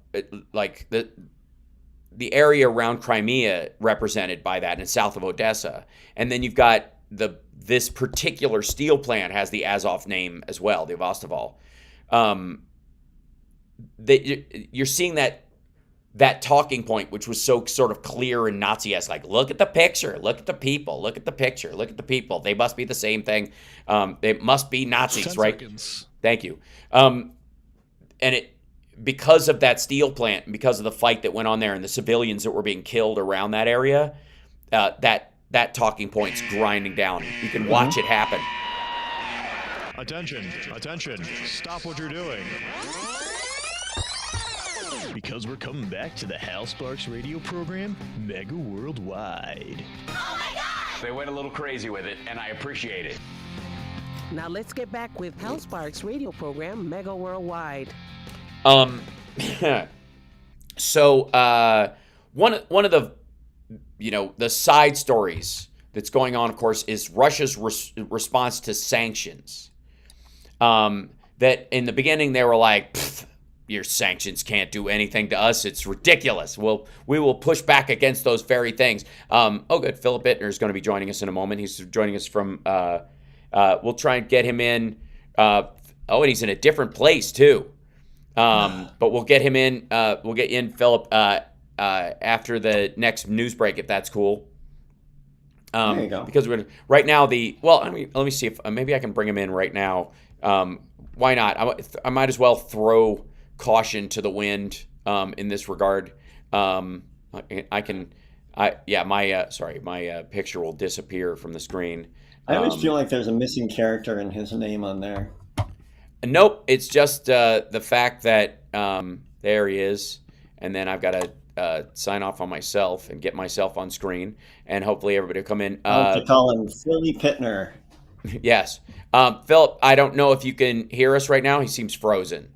like the area around Crimea represented by that and south of Odessa. And then you've got this particular steel plant has the Azov name as well, the Vostokol. You're seeing that talking point, which was so sort of clear and Nazi-esque, like, look at the picture, look at the people, look at the picture, look at the people. They must be the same thing. They must be Nazis, right? 10 seconds. Thank you. And because of that steel plant, and because of the fight that went on there and the civilians that were being killed around that area, that talking point's grinding down. You can watch it happen. Attention, stop what you're doing. Because we're coming back to the Hal Sparks radio program, Mega Worldwide. Oh my God! They went a little crazy with it, and I appreciate it. Now let's get back with Hal Sparks radio program, Mega Worldwide. So one of the the side stories that's going on, of course, is Russia's response to sanctions. That in the beginning they were like, your sanctions can't do anything to us. It's ridiculous. We will push back against those very things. Good. Philip Bittner is going to be joining us in a moment. He's joining us from. We'll try and get him in. And he's in a different place too. But we'll get him in. We'll get you in, Philip, after the next news break, if that's cool. There you go. Because we're right now let me see if maybe I can bring him in right now. Why not? I might as well throw caution to the wind in this regard. My picture will disappear from the screen. I always feel like there's a missing character in his name on there. Nope, it's just the fact that there he is, and then I've got to sign off on myself and get myself on screen, and hopefully everybody will come in. To call him Philly Pittner. Yes. Philip, I don't know if you can hear us right now. He seems frozen.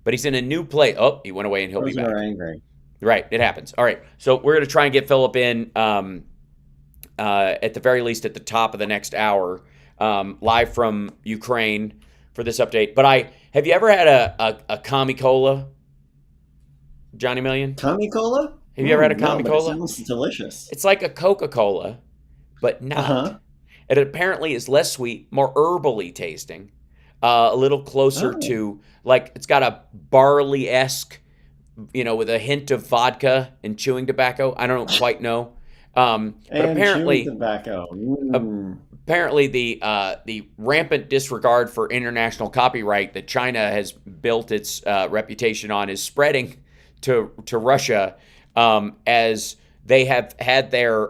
But he's in a new place. Oh, he went away and he'll be back. Or angry. Right, it happens. All right, so we're going to try and get Philip in at the very least at the top of the next hour, live from Ukraine for this update. But have you ever had a Kami Cola, Johnny Million? Kami Cola? Have you ever had a Kami Cola? It sounds delicious. It's like a Coca-Cola, but not. Uh-huh. It apparently is less sweet, more herbally tasting, a little closer to, like, it's got a barley-esque, with a hint of vodka and chewing tobacco. I don't quite know. But apparently, chewing tobacco. Apparently, the rampant disregard for international copyright that China has built its reputation on is spreading to Russia, as they have had their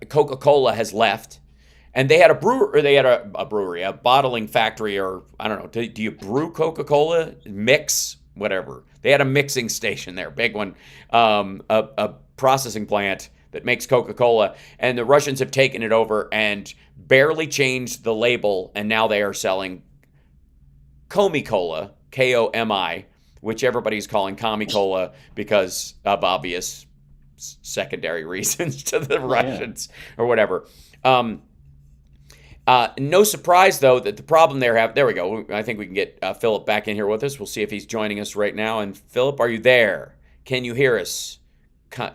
Coca-Cola has left, and they had a bottling factory, or I don't know. Do you brew Coca-Cola? Mix, whatever. They had a mixing station there, big one, a processing plant that makes Coca-Cola, and the Russians have taken it over and barely changed the label, and now they are selling Komi Cola, Komi, which everybody's calling Kami Cola because of obvious secondary reasons to the Russians or whatever. No surprise, though, that the problem there we go. I think we can get Philip back in here with us. We'll see if he's joining us right now. And Philip, are you there? Can you hear us?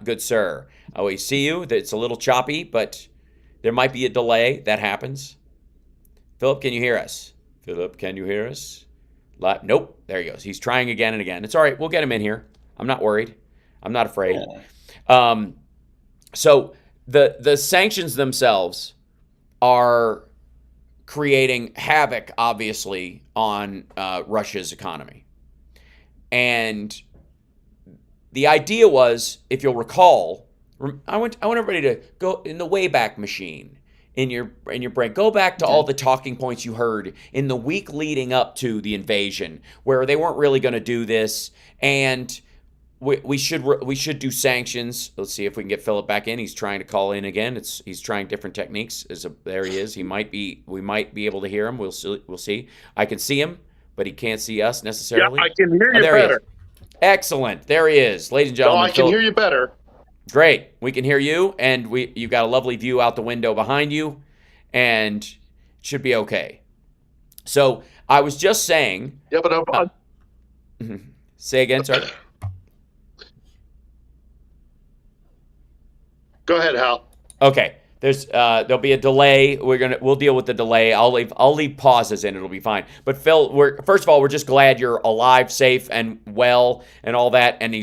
Good sir. We see you. It's a little choppy, but there might be a delay. That happens. Philip, can you hear us? Philip, can you hear us? Nope. There he goes. He's trying again and again. It's all right. We'll get him in here. I'm not worried. I'm not afraid. So the sanctions themselves are creating havoc, obviously, on Russia's economy. And the idea was, if you'll recall, I want everybody to go in the Wayback Machine in your brain. Go back to all the talking points you heard in the week leading up to the invasion, where they weren't really going to do this, and we should do sanctions. Let's see if we can get Philip back in. He's trying to call in again. He's trying different techniques. There he is. We might be able to hear him. We'll see. I can see him, but he can't see us necessarily. Yeah, I can hear you there better. Excellent. There he is, ladies and gentlemen. No, I can hear you better. Great. We can hear you, and you've got a lovely view out the window behind you, and it should be okay. So I was just saying. Yeah, but say again, sorry. Go ahead, Hal. Okay. There'll be a delay. We'll deal with the delay. I'll leave pauses in. It'll be fine. But Phil, first of all, we're just glad you're alive, safe, and well, and all that. And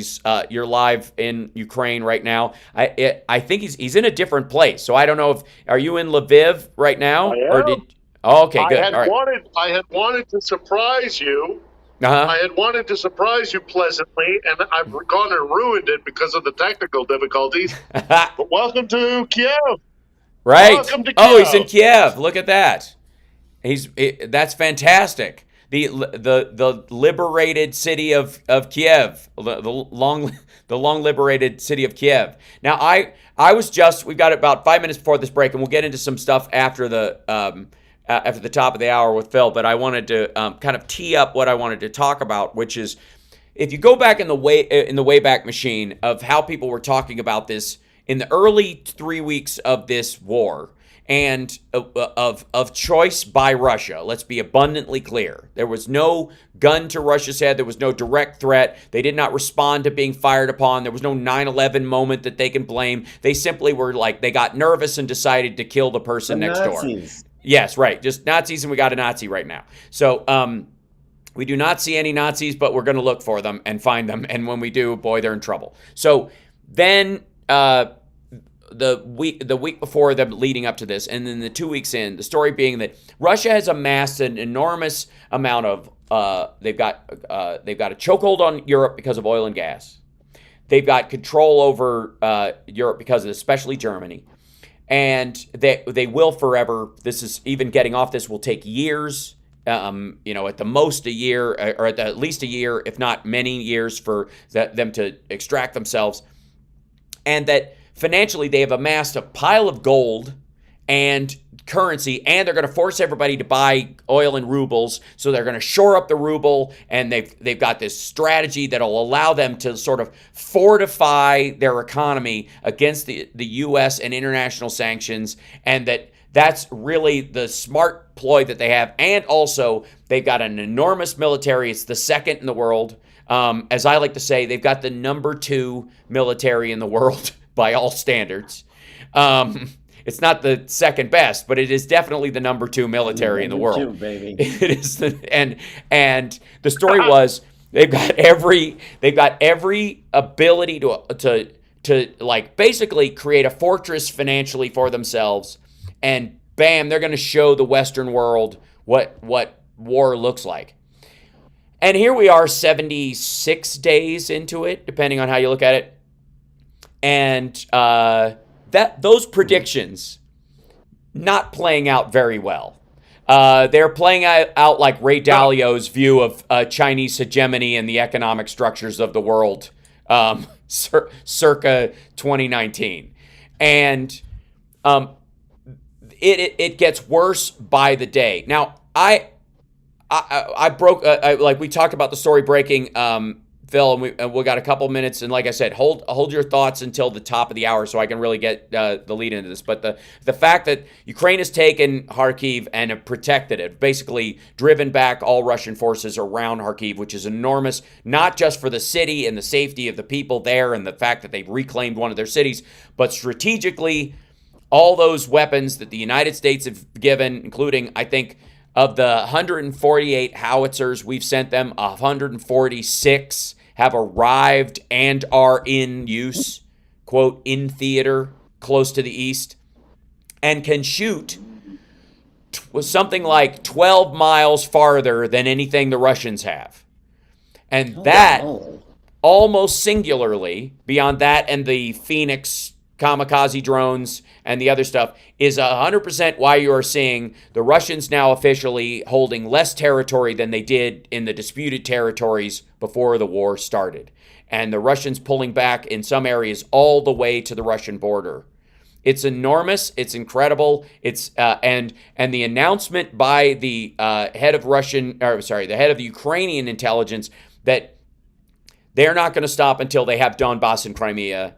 you're live in Ukraine right now. I think he's in a different place. So I don't know are you in Lviv right now? I am. Okay, good. I had wanted to surprise you I had wanted to surprise you pleasantly, and I've gone and ruined it because of the technical difficulties. But welcome to Kiev. Right. Welcome to Kiev. Oh, he's in Kiev. Look at that. That's fantastic. The liberated city of Kiev, the long liberated city of Kiev. Now we've got about 5 minutes before this break, and we'll get into some stuff after the top of the hour with Phil. But I wanted to kind of tee up what I wanted to talk about, which is if you go back in the Wayback Machine of how people were talking about this in the early 3 weeks of this war. And of choice by Russia. Let's be abundantly clear. There was no gun to Russia's head. There was no direct threat. They did not respond to being fired upon. There was no 9/11 moment that they can blame. They simply were like, they got nervous and decided to kill the person next door. Yes, right. Just Nazis, and we got a Nazi right now. So we do not see any Nazis, but we're going to look for them and find them. And when we do, boy, they're in trouble. So then... the week before them leading up to this, and then the 2 weeks in, the story being that Russia has amassed an enormous amount of they've got a chokehold on Europe because of oil and gas. They've got control over Europe because of especially Germany, and they will forever. This is even getting off this will take years. At the most a year, or at least a year, if not many years, for them to extract themselves, and that. Financially, they have amassed a pile of gold and currency, and they're going to force everybody to buy oil in rubles. So they're going to shore up the ruble, and they've got this strategy that'll allow them to sort of fortify their economy against the U.S. and international sanctions, and that's really the smart ploy that they have. And also, they've got an enormous military. It's the second in the world. As I like to say, they've got the number 2 military in the world. By all standards. It's not the second best, but it is definitely the number 2 military in the world. Number 2, baby. It is and the story was they've got every ability to like basically create a fortress financially for themselves, and bam, they're going to show the Western world what war looks like. And here we are 76 days into it, depending on how you look at it. And those predictions not playing out very well. They're playing out like Ray Dalio's view of Chinese hegemony and the economic structures of the world circa 2019. And it gets worse by the day. Now, I broke, like we talked about the story breaking, Phil, and we got a couple minutes, and like I said, hold your thoughts until the top of the hour so I can really get the lead into this. But the fact that Ukraine has taken Kharkiv and have protected it, basically driven back all Russian forces around Kharkiv, which is enormous, not just for the city and the safety of the people there and the fact that they've reclaimed one of their cities, but strategically, all those weapons that the United States have given, including, I think, of the 148 howitzers we've sent them, 146 have arrived and are in use, quote, in theater close to the east, and can shoot something like 12 miles farther than anything the Russians have. And that, almost singularly, beyond that and the Phoenix kamikaze drones and the other stuff, is 100% why you are seeing the Russians now officially holding less territory than they did in the disputed territories before the war started. And the Russians pulling back in some areas all the way to the Russian border. It's enormous. It's incredible. It's and the announcement by the head of the head of the Ukrainian intelligence that they're not going to stop until they have Donbass and Crimea,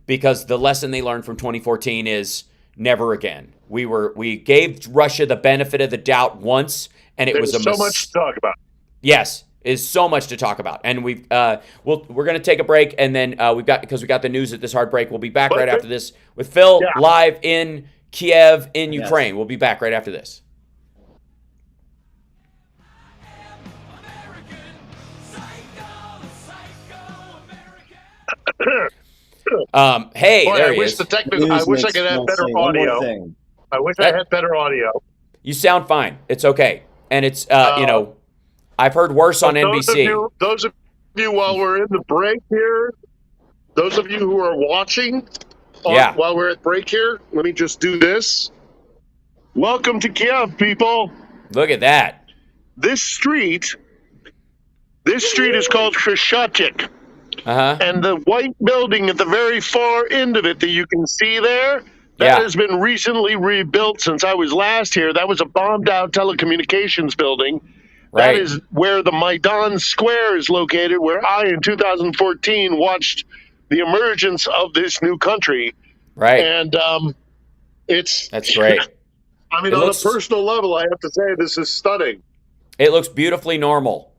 because the lesson they learned from 2014 is never again. We gave Russia the benefit of the doubt once, and it was so much to talk about. Yes, is so much to talk about, and we're going to take a break, and then we got the news at this hard break. We'll be back right after this with Phil live in Kiev in Ukraine. We'll be back right after this. Hey, boy, there I he wish is. I wish I could have better audio. I wish I had better audio. You sound fine. It's okay, and it's I've heard worse on NBC. Those of you, while we're in the break here, those of you who are watching, while we're at break here, let me just do this. Welcome to Kiev, people. Look at that. This street is called Khrushchev. And the white building at the very far end of it that you can see there, that has been recently rebuilt since I was last here. That was a bombed-out telecommunications building. That is where the Maidan Square is located, where I, in 2014, watched the emergence of this new country. Right. And that's great. I mean, on a personal level, I have to say this is stunning. It looks beautifully normal.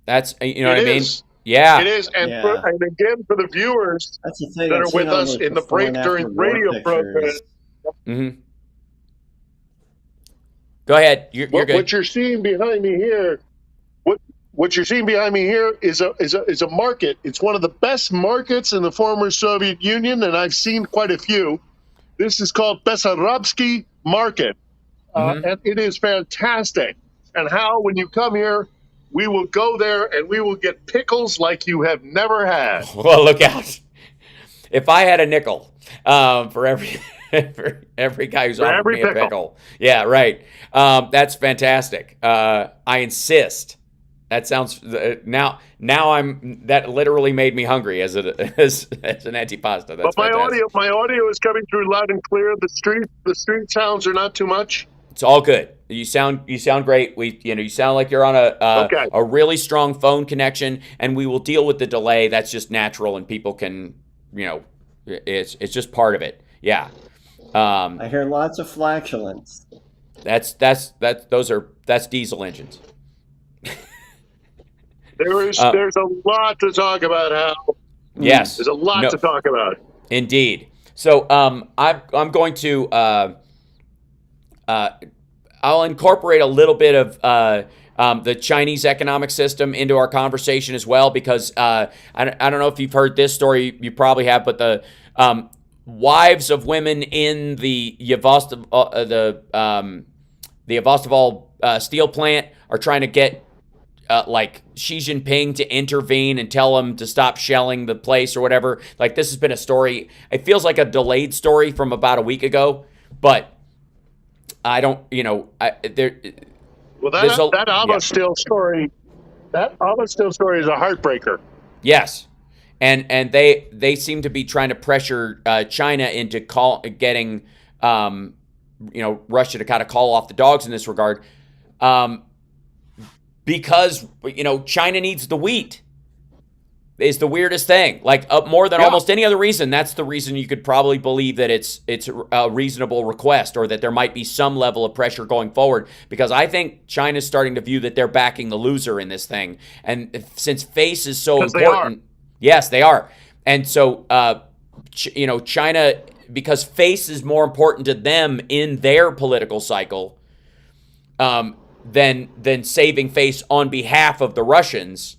That's, you know what I mean? Yeah. It is. And, and again, for the viewers that are with us in the break during radio program. Mm-hmm. Go ahead. You're good. What you're seeing behind me here, what you're seeing behind me here is a market. It's one of the best markets in the former Soviet Union, and I've seen quite a few. This is called Bessarabsky Market, and it is fantastic. And how, when you come here, we will go there and we will get pickles like you have never had. Well, look out. If I had a nickel for every for every guy who's offered me a pickle. Yeah, right. That's fantastic. I insist. That sounds now that literally made me hungry as an antipasta. That's but my audio is coming through loud and clear. The street sounds are not too much. It's all good. You sound great. You sound like you're on a really strong phone connection, and we will deal with the delay. That's just natural, and people can, it's just part of it. Yeah. I hear lots of flatulence. That's diesel engines. There's a lot to talk about, Hal. Yes. There's a lot to talk about. Indeed. So I'm going to I'll incorporate a little bit of the Chinese economic system into our conversation as well, because I don't know if you've heard this story. You probably have, but the wives of women in the Yvostov steel plant are trying to get like Xi Jinping to intervene and tell them to stop shelling the place or whatever. Like, this has been a story. It feels like a delayed story from about a week ago, but I don't, Well, that Ava Steel story, is a heartbreaker. Yes. And they seem to be trying to pressure China into getting Russia to kind of call off the dogs in this regard, because China needs the wheat. Is the weirdest thing. Like, more than almost any other reason, that's the reason you could probably believe that it's a reasonable request, or that there might be some level of pressure going forward, because I think China's starting to view that they're backing the loser in this thing, and since face is so important. Yes, they are. And so, China, because face is more important to them in their political cycle than saving face on behalf of the Russians,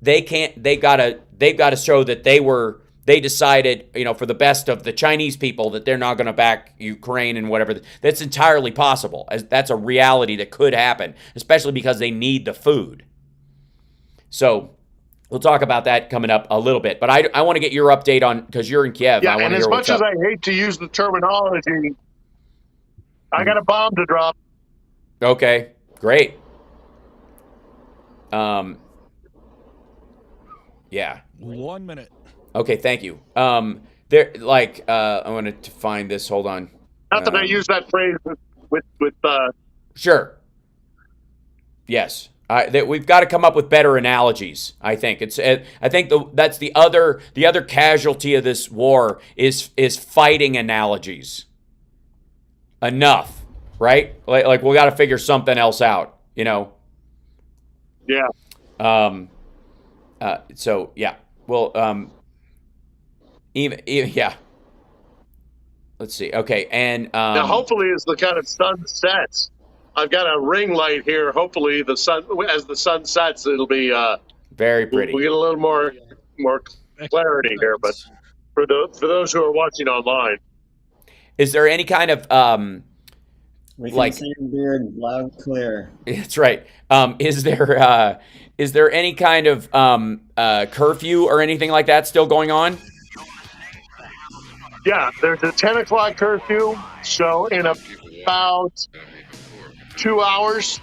they've got to show that they decided, for the best of the Chinese people, that they're not going to back Ukraine and whatever. That's entirely possible. That's a reality that could happen, especially because they need the food. So we'll talk about that coming up a little bit, but I want to get your update on, because you're in Kiev. Yeah, and as much as I hate to use the terminology, I got a bomb to drop. Okay, great. Yeah. 1 minute. Okay, thank you. I wanted to find this. Hold on. Not that I use that phrase with Sure. Yes. We've got to come up with better analogies. I think that's the other casualty of this war is fighting analogies. Enough, right? Like we got to figure something else out. Yeah. So yeah. Well. Even yeah. Let's see. Okay, and now hopefully, as the kind of sun sets, I've got a ring light here. Hopefully, as the sun sets, it'll be very pretty. We get a little more clarity here. But for those who are watching online, is there any kind of We can see your beard loud and clear. That's right. Is there any kind of curfew or anything like that still going on? Yeah, there's a 10 o'clock curfew. So in about 2 hours.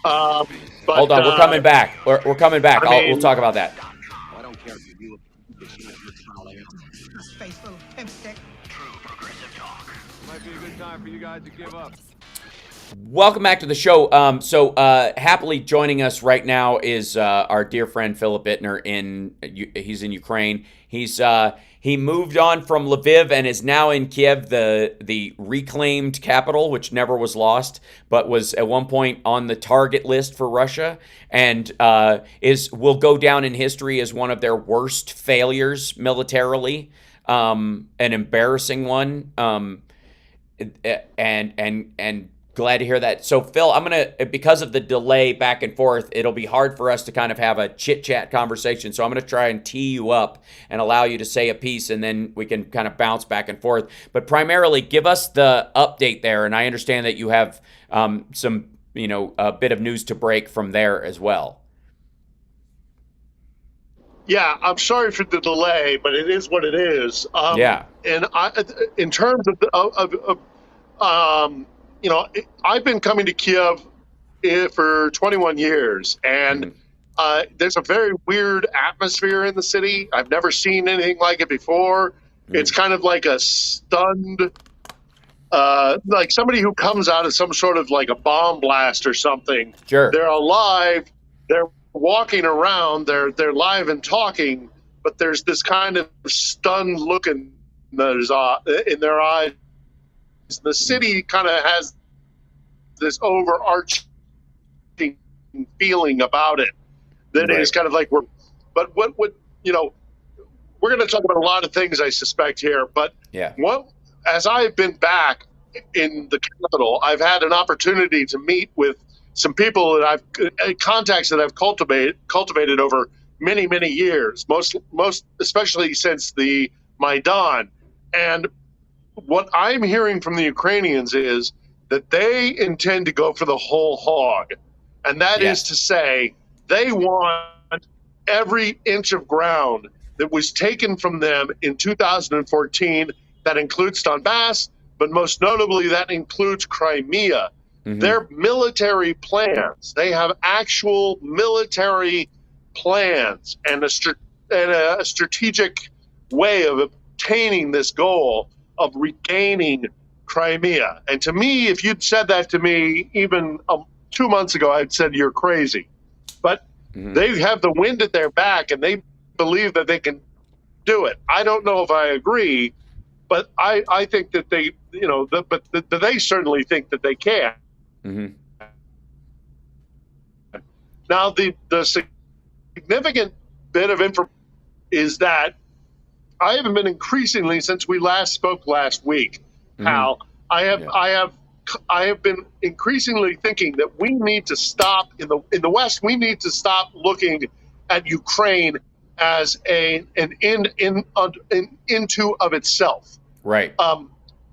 Hold on, we're coming back. We're coming back. We'll talk about that. I don't care if you Might be a good time for you guys to give up. Welcome back to the show. Happily joining us right now is our dear friend Philip Bittner. He's in Ukraine. He moved on from Lviv and is now in Kiev, the reclaimed capital, which never was lost, but was at one point on the target list for Russia, and will go down in history as one of their worst failures militarily, an embarrassing one, and glad to hear that. So, Phil, I'm going to, because of the delay back and forth, it'll be hard for us to kind of have a chit-chat conversation. So I'm going to try and tee you up and allow you to say a piece, and then we can kind of bounce back and forth. But primarily, give us the update there. And I understand that you have some, a bit of news to break from there as well. Yeah, I'm sorry for the delay, but it is what it is. And in terms of I've been coming to Kiev for 21 years, and there's a very weird atmosphere in the city. I've never seen anything like it before. It's kind of like a stunned, like somebody who comes out of some sort of like a bomb blast or something. Sure. They're alive. They're walking around. They're live and talking, but there's this kind of stunned look in their eyes. The city kind of has this overarching feeling about it that is kind of like we're going to talk about a lot of things, I suspect, here, but as I've been back in the capital, I've had an opportunity to meet with some people that contacts that I've cultivated over many, many years, most especially since the Maidan. And what I'm hearing from the Ukrainians is that they intend to go for the whole hog. And that is to say, they want every inch of ground that was taken from them in 2014. That includes Donbass, but most notably that includes Crimea. Mm-hmm. Their military plans, they have actual military plans and a strategic way of obtaining this goal of regaining Crimea. And to me, if you'd said that to me even 2 months ago, I'd said you're crazy. But they have the wind at their back, and they believe that they can do it. I don't know if I agree, but I think that they, but they certainly think that they can. Mm-hmm. Now, the significant bit of information is that I have been increasingly, since we last spoke last week, Hal, I have been increasingly thinking that we need to stop in the West. We need to stop looking at Ukraine as an into of itself. Right.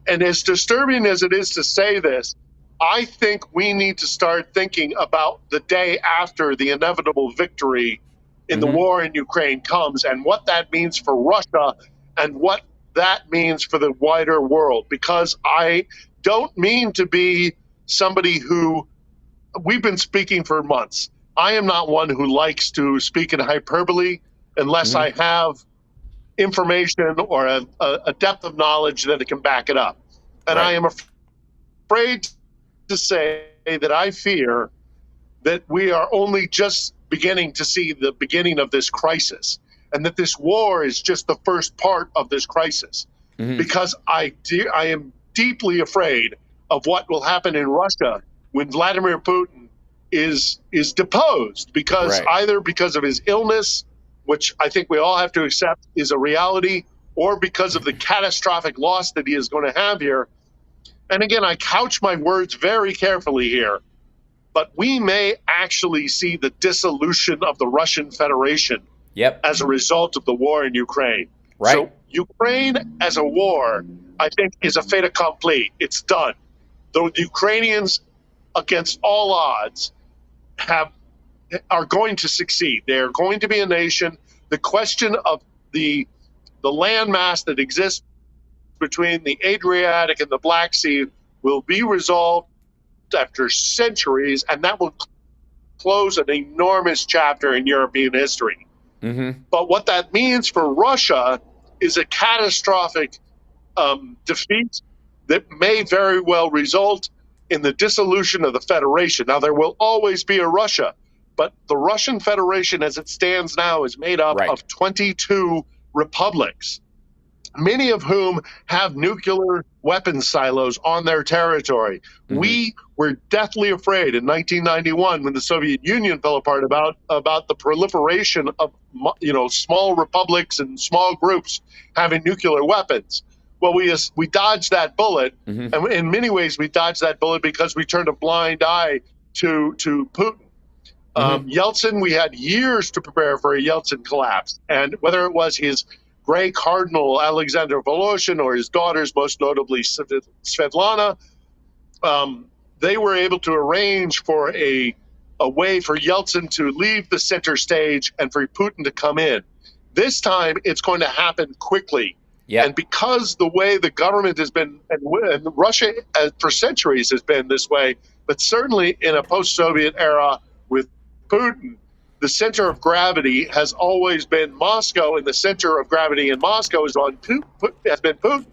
And as disturbing as it is to say this, I think we need to start thinking about the day after the inevitable victory in the war in Ukraine comes, and what that means for Russia and what that means for the wider world. Because I don't mean to be somebody who, we've been speaking for months. I am not one who likes to speak in hyperbole unless I have information or a depth of knowledge that it can back it up. And I am afraid to say that I fear that we are only just beginning to see the beginning of this crisis, and that this war is just the first part of this crisis. Because I am deeply afraid of what will happen in Russia when Vladimir Putin is deposed, because either because of his illness, which I think we all have to accept is a reality, or because of the catastrophic loss that he is going to have here. And again, I couch my words very carefully here, but we may actually see the dissolution of the Russian Federation as a result of the war in Ukraine. So Ukraine as a war, I think, is a fait accompli. It's done. the Ukrainians, against all odds, are going to succeed. They are going to be a nation. The question of the landmass that exists between the Adriatic and the Black Sea will be resolved after centuries, and that will close an enormous chapter in European history. Mm-hmm. But what that means for Russia is a catastrophic defeat that may very well result in the dissolution of the Federation. Now, there will always be a Russia, but the Russian Federation as it stands now is made up of 22 republics, many of whom have nuclear weapons silos on their territory. Mm-hmm. We were deathly afraid in 1991 when the Soviet Union fell apart about the proliferation of small republics and small groups having nuclear weapons. Well, we dodged that bullet, mm-hmm. and in many ways we dodged that bullet because we turned a blind eye to Putin. Mm-hmm. Yeltsin, we had years to prepare for a Yeltsin collapse, and whether it was his Grey Cardinal Alexander Voloshin or his daughters, most notably Svetlana, they were able to arrange for a way for Yeltsin to leave the center stage and for Putin to come in. This time, it's going to happen quickly. Yeah. And because the way the government has been, and Russia for centuries has been this way, but certainly in a post-Soviet era with Putin, the center of gravity has always been Moscow, and the center of gravity in Moscow has been Putin.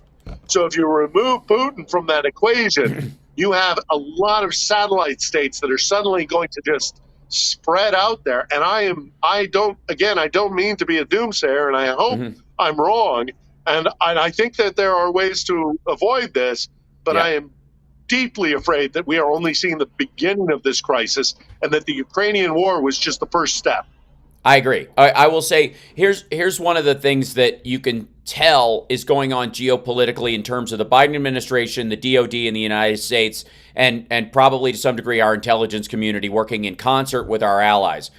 So if you remove Putin from that equation, you have a lot of satellite states that are suddenly going to just spread out there. And I don't mean to be a doomsayer, and I hope mm-hmm. I'm wrong. And I think that there are ways to avoid this, but I am deeply afraid that we are only seeing the beginning of this crisis and that the Ukrainian war was just the first step. I agree. I will say here's one of the things that you can tell is going on geopolitically in terms of the Biden administration, the DOD in the United States, and probably to some degree our intelligence community working in concert with our allies.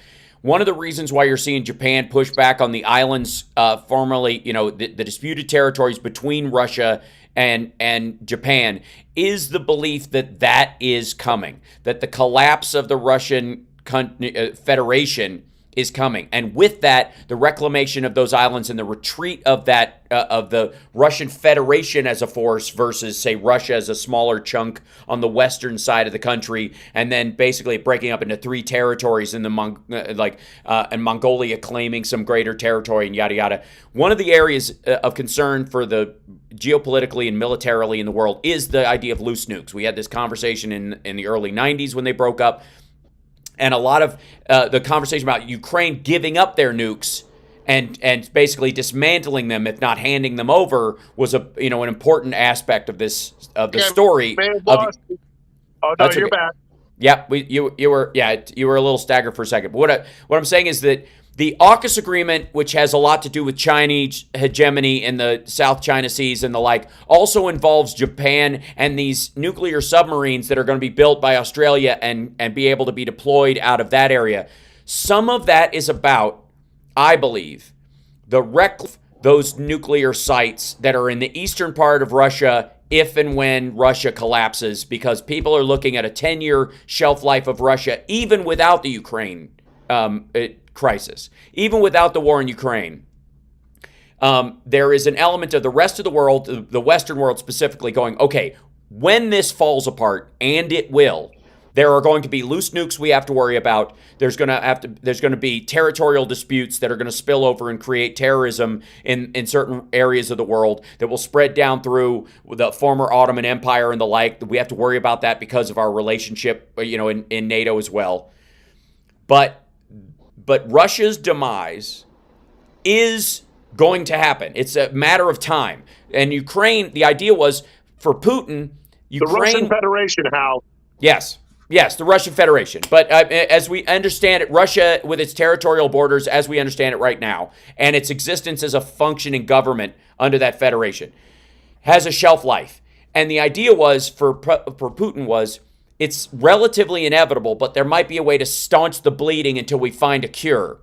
One of the reasons why you're seeing Japan push back on the islands, formerly, the disputed territories between Russia and Japan, is the belief that is coming, that the collapse of the Russian Federation is coming, and with that, the reclamation of those islands and the retreat of that of the Russian Federation as a force versus, say, Russia as a smaller chunk on the western side of the country, and then basically breaking up into three territories in the and Mongolia claiming some greater territory and yada yada. One of the areas of concern for the geopolitically and militarily in the world is the idea of loose nukes. We had this conversation in the early 90s when they broke up. And a lot of the conversation about Ukraine giving up their nukes and basically dismantling them, if not handing them over, was an important aspect of the story. Oh no, you're back. Yeah, you were a little staggered for a second. But what I'm saying is that the AUKUS agreement, which has a lot to do with Chinese hegemony in the South China Seas and the like, also involves Japan and these nuclear submarines that are going to be built by Australia and be able to be deployed out of that area. Some of that is about, I believe, those nuclear sites that are in the eastern part of Russia if and when Russia collapses, because people are looking at a 10-year shelf life of Russia, even without the Ukraine crisis, even without the war in Ukraine. There is an element of the rest of the world, the Western world specifically, going, okay, when this falls apart, and it will, there are going to be loose nukes we have to worry about. There's going to be territorial disputes that are going to spill over and create terrorism in certain areas of the world that will spread down through the former Ottoman Empire and the like. We have to worry about that because of our relationship, in NATO as well. But Russia's demise is going to happen. It's a matter of time. And Ukraine, the idea was for Putin, the Russian Federation, Hal. Yes, the Russian Federation. But as we understand it, Russia, with its territorial borders, as we understand it right now, and its existence as a functioning government under that federation, has a shelf life. And the idea was for Putin was, it's relatively inevitable, but there might be a way to staunch the bleeding until we find a cure.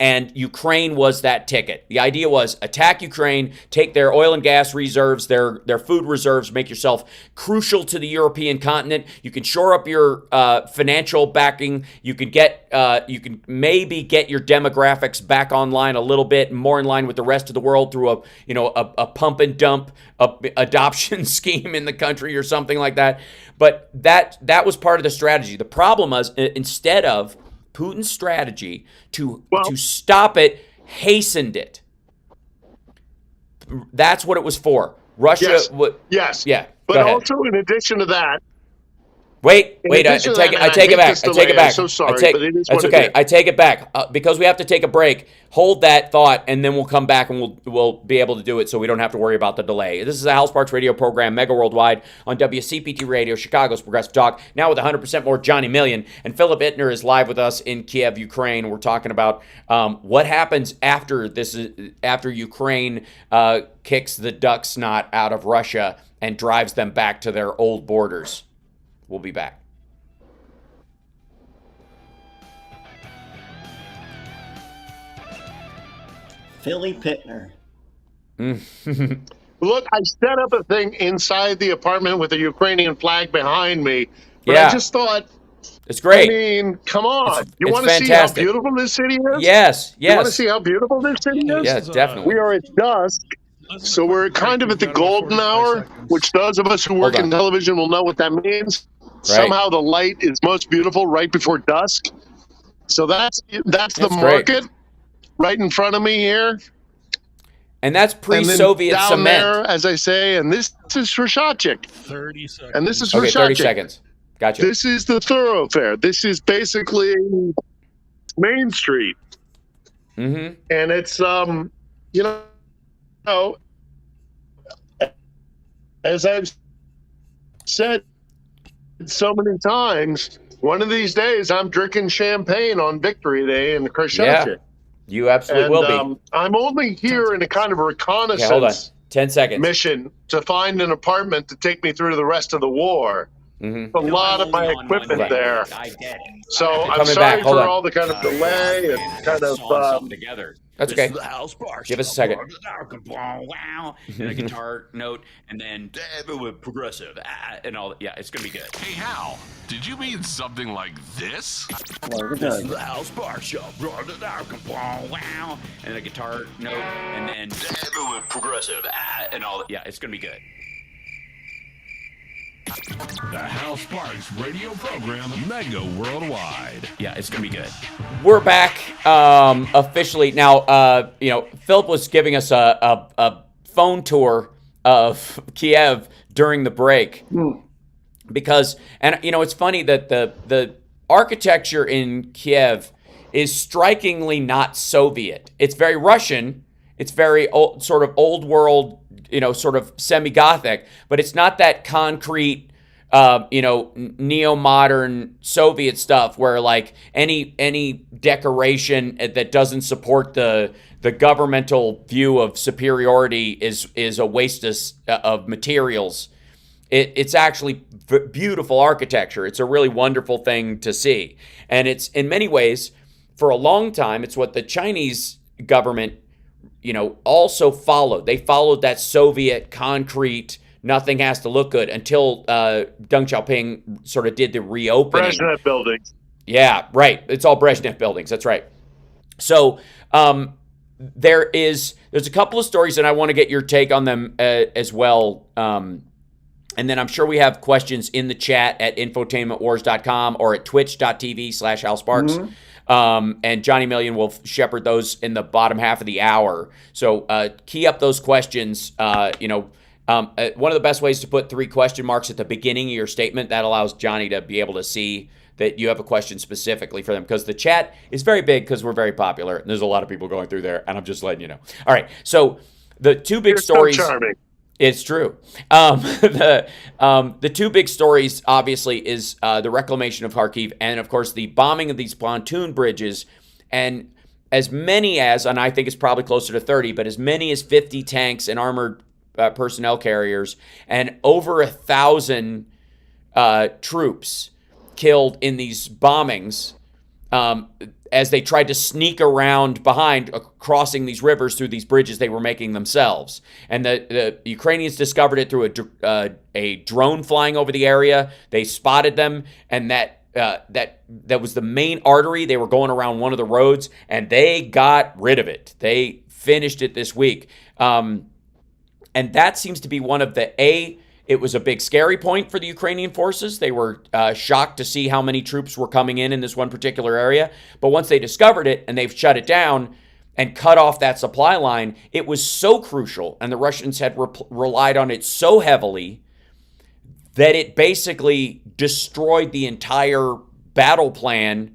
And Ukraine was that ticket. The idea was attack Ukraine, take their oil and gas reserves, their food reserves, make yourself crucial to the European continent. You can shore up your financial backing. You can maybe get your demographics back online a little bit, more in line with the rest of the world through a pump and dump adoption scheme in the country or something like that. But that was part of the strategy. The problem was, instead of Putin's strategy to stop it, hastened it. That's what it was for. Russia. Yes. Yeah. But also, in addition to that. Wait. I take it back. I'm so sorry, but it is That's okay. I take it back because we have to take a break. Hold that thought, and then we'll come back and we'll be able to do it, so we don't have to worry about the delay. This is a Hal Sparks radio program, Mega Worldwide, on WCPT Radio, Chicago's Progressive Talk. Now with 100% more Johnny Million, and Philip Ittner is live with us in Kiev, Ukraine. We're talking about what happens after Ukraine kicks the duck snot out of Russia and drives them back to their old borders. We'll be back. Philly Pittner. Look, I set up a thing inside the apartment with a Ukrainian flag behind me. But I just thought, it's great. I mean, come on. You want to see how beautiful this city is? Yes. You want to see how beautiful this city is? Yes, definitely. We are at dusk. So we're kind of at the golden hour, which those of us who work in television will know what that means. Right. Somehow the light is most beautiful right before dusk. So that's the market right in front of me here. And that's pre-Soviet down cement. There, as I say, and this is Khrushchev. 30 seconds. And this is okay, Khrushchev. 30 seconds. Gotcha. This is the thoroughfare. This is basically Main Street. Mm-hmm. And it's, as I've said so many times, one of these days I'm drinking champagne on Victory Day in Khrushchev. Yeah, you absolutely will be. I'm only here in a kind of reconnaissance hold on. 10 seconds. mission to find an apartment to take me through the rest of the war. Mm-hmm. A lot of my equipment there. So I'm sorry back. for all the kind of delay and kind of... together. That's okay. This is the Hal Sparks. Give us a second. Wow, and a guitar note, and then progressive, and all. Yeah, it's gonna be good. Hey, Hal, did you mean something like this? This is the Hal Sparks Show. Wow, and a guitar note, and then progressive, and all. Yeah, it's gonna be good. The Hal Sparks radio program, Mega Worldwide. Yeah, it's gonna be good. We're back officially now. Philip was giving us a phone tour of Kiev during the break because, and it's funny that the architecture in Kiev is strikingly not Soviet. It's very Russian. It's very old, sort of old world, sort of semi-Gothic, but it's not that concrete, neo-modern Soviet stuff where like any decoration that doesn't support the governmental view of superiority is a waste of materials. It's actually beautiful architecture. It's a really wonderful thing to see. And it's in many ways, for a long time, it's what the Chinese government also followed. They followed that Soviet concrete, nothing has to look good until Deng Xiaoping sort of did the reopening. Brezhnev buildings. Yeah, right. It's all Brezhnev buildings. That's right. So there's a couple of stories, and I want to get your take on them as well. And then I'm sure we have questions in the chat at infotainmentwars.com or at twitch.tv/HalSparks. Mm-hmm. And Johnny Million will shepherd those in the bottom half of the hour. So key up those questions. One of the best ways to put 3 question marks at the beginning of your statement. That allows Johnny to be able to see that you have a question specifically for them, because the chat is very big because we're very popular. And there's a lot of people going through there, and I'm just letting you know. All right, so the 2 big stories. So charming. It's true. The 2 big stories, obviously, is the reclamation of Kharkiv and, of course, the bombing of these pontoon bridges. And as many as, and I think it's probably closer to 30, but as many as 50 tanks and armored personnel carriers and over 1,000 troops killed in these bombings. as they tried to sneak around behind, crossing these rivers through these bridges they were making themselves. And the Ukrainians discovered it through a drone flying over the area. They spotted them, and that was the main artery. They were going around one of the roads, and they got rid of it. They finished it this week. And that seems to be one of it was a big scary point for the Ukrainian forces. They were shocked to see how many troops were coming in this one particular area. But once they discovered it and they've shut it down and cut off that supply line, it was so crucial, and the Russians had relied on it so heavily that it basically destroyed the entire battle plan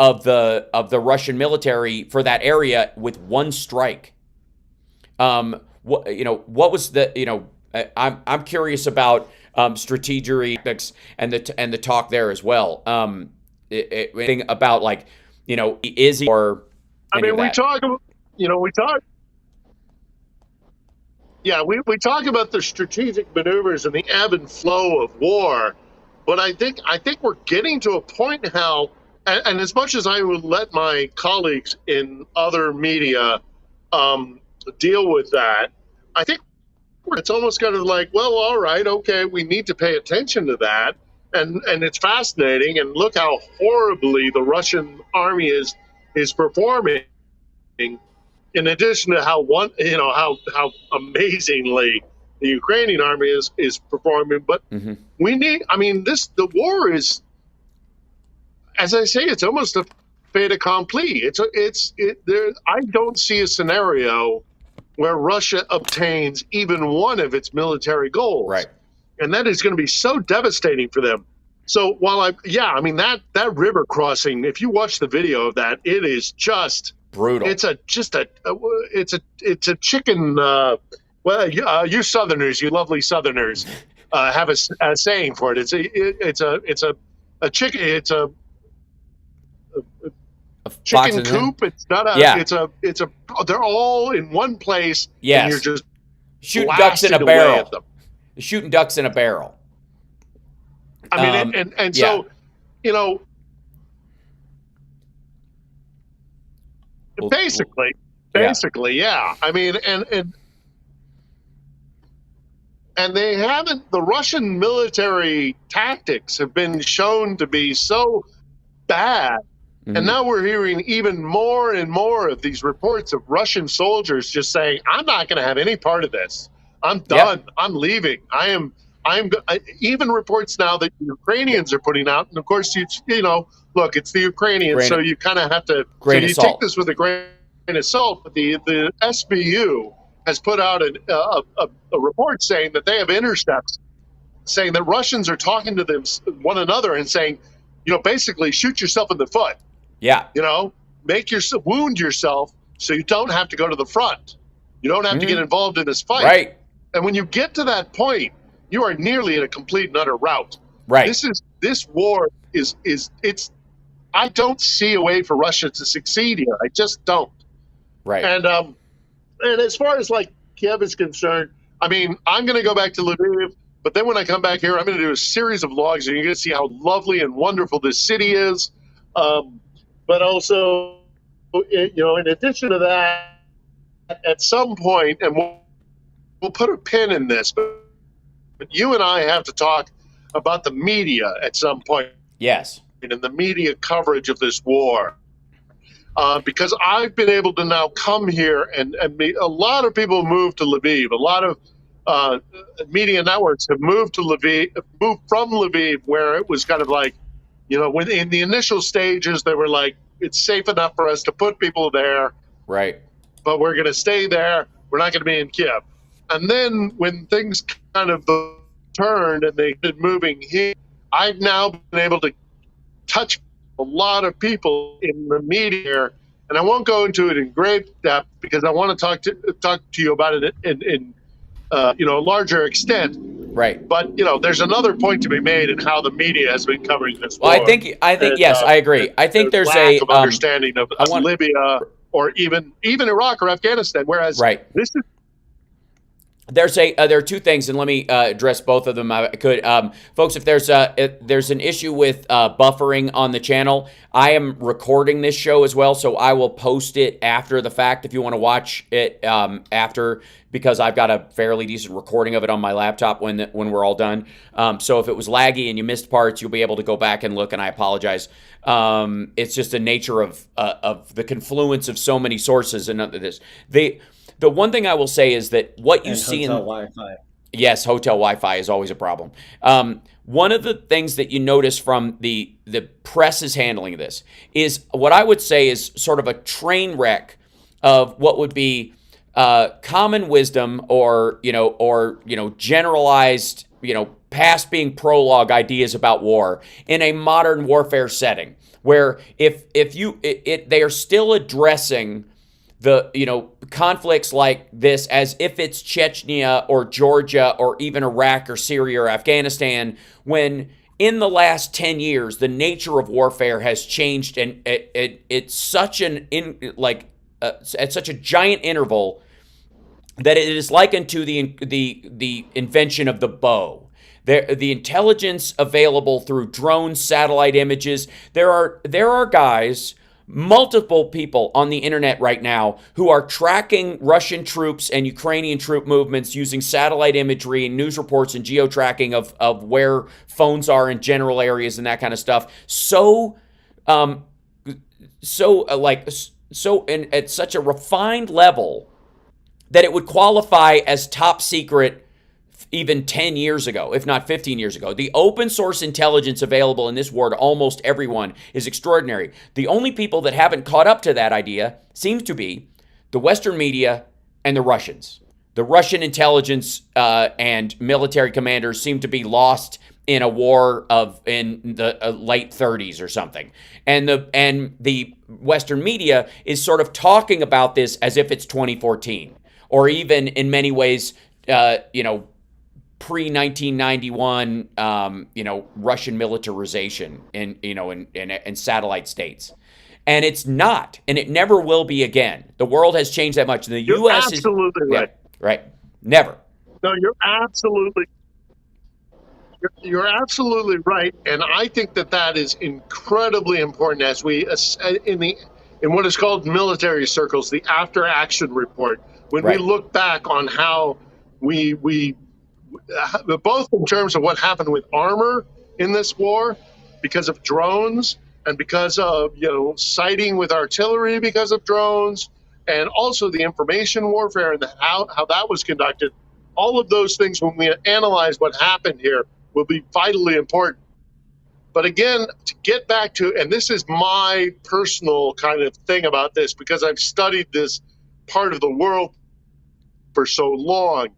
of the Russian military for that area with one strike. What was the I'm curious about strategic and the talk there as well. Thing about is he or I mean, we talk about we talk about the strategic maneuvers and the ebb and flow of war, but I think we're getting to a point now, and as much as I would let my colleagues in other media deal with that, I think it's almost kind of like, well, all right, okay, we need to pay attention to that, and it's fascinating, and look how horribly the Russian army is performing. In addition to how amazingly the Ukrainian army is performing, but we need. I mean, the war is, as I say, it's almost a fait accompli. I don't see a scenario where Russia obtains even one of its military goals, right? And that is going to be so devastating for them. So while that river crossing, if you watch the video of that, it is just brutal. It's a chicken. You Southerners, you lovely Southerners, have a saying for it. It's a chicken. It's a chicken coop. It's not a. Yeah. It's a. They're all in one place. Yes. And you're just shooting ducks in a barrel. Shooting ducks in a barrel. I mean, and so, basically, yeah. I mean, and they haven't. The Russian military tactics have been shown to be so bad, and now we're hearing even more and more of these reports of Russian soldiers just saying, "I'm not going to have any part of this. I'm done. Yep. I'm leaving. Even reports now that Ukrainians are putting out, and of course, look, it's the Ukrainians, so you kind of have to. Take this with a grain of salt. But the SBU has put out a report saying that they have intercepts, saying that Russians are talking to one another and saying, basically shoot yourself in the foot. Yeah. Wound yourself so you don't have to go to the front. You don't have to get involved in this fight. Right. And when you get to that point, you are nearly at a complete and utter rout. Right. This war is I don't see a way for Russia to succeed here. I just don't. Right. And as far as Kiev is concerned, I mean, I'm going to go back to Lviv, but then when I come back here, I'm going to do a series of vlogs, and you're going to see how lovely and wonderful this city is. But also, in addition to that, at some point, and we'll put a pin in this, but you and I have to talk about the media at some point. Yes. And the media coverage of this war. Because I've been able to now come here and a lot of people moved to Lviv. A lot of media networks have moved from Lviv, where it was kind of like, when in the initial stages, they were like, it's safe enough for us to put people there. Right. But we're going to stay there. We're not going to be in Kiev. And then when things kind of turned and they've been moving here, I've now been able to touch a lot of people in the media, and I won't go into it in great depth because I want to talk to you about it in a larger extent. Right. But there's another point to be made in how the media has been covering this war. Well, I think yes, I agree. I think there's a understanding of Libya or even Iraq or Afghanistan. Whereas this is there are two things, and let me address both of them. I could, folks, if there's an issue with buffering on the channel, I am recording this show as well, so I will post it after the fact if you want to watch it after, because I've got a fairly decent recording of it on my laptop when we're all done. So if it was laggy and you missed parts, you'll be able to go back and look, and I apologize. It's just the nature of the confluence of so many sources and this. The one thing I will say is that what you see in Wi-Fi. Yes, hotel Wi-Fi is always a problem. One of the things that you notice from the press's handling of this is what I would say is sort of a train wreck of what would be common wisdom or generalized, past being prologue ideas about war in a modern warfare setting, where they are still addressing the conflicts like this as if it's Chechnya or Georgia or even Iraq or Syria or Afghanistan, when in the last 10 years the nature of warfare has changed, and it's such at such a giant interval that it is likened to the invention of the bow. The intelligence available through drones, satellite images. There are guys, multiple people on the internet right now who are tracking Russian troops and Ukrainian troop movements using satellite imagery and news reports and geo-tracking of where phones are in general areas and that kind of stuff. At such a refined level that it would qualify as top secret even 10 years ago, if not 15 years ago. The open source intelligence available in this war to almost everyone is extraordinary. The only people that haven't caught up to that idea seems to be the Western media and the Russians. The Russian intelligence and military commanders seem to be lost in a war in the late 30s or something. And the Western media is sort of talking about this as if it's 2014, or even in many ways, pre-1991, Russian militarization in satellite states. And it's not, and it never will be again. The world has changed that much. The U.S. is absolutely right. Yeah, right. Never. No, you're absolutely right, and I think that is incredibly important as we in what is called military circles, the after action report. When we look back on how we both in terms of what happened with armor in this war, because of drones and because of sighting with artillery because of drones, and also the information warfare and how that was conducted. All of those things, when we analyze what happened here, will be vitally important. But again, to get back to, and this is my personal kind of thing about this, because I've studied this part of the world for so long,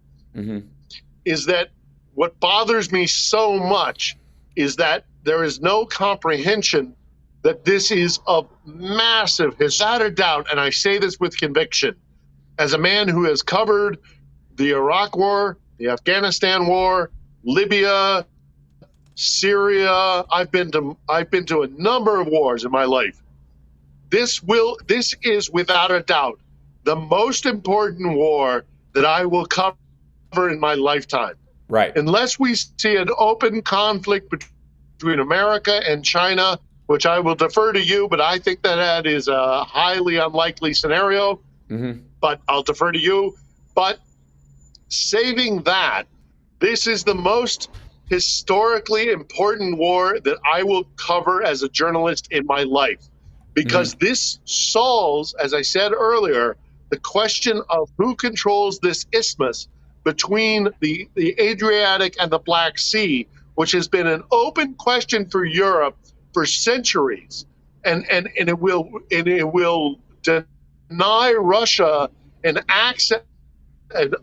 is that what bothers me so much is that there is no comprehension that this is of massive, without a doubt, and I say this with conviction, as a man who has covered the Iraq War, the Afghanistan War, Libya, Syria. I've been to a number of wars in my life. This is without a doubt the most important war that I will cover in my lifetime. Right. Unless we see an open conflict between America and China, which I will defer to you, but I think that is a highly unlikely scenario. But I'll defer to you. But saving that, this is the most historically important war that I will cover as a journalist in my life, because this solves, as I said earlier, the question of who controls this isthmus between the Adriatic and the Black Sea, which has been an open question for Europe for centuries, and it will deny Russia an access,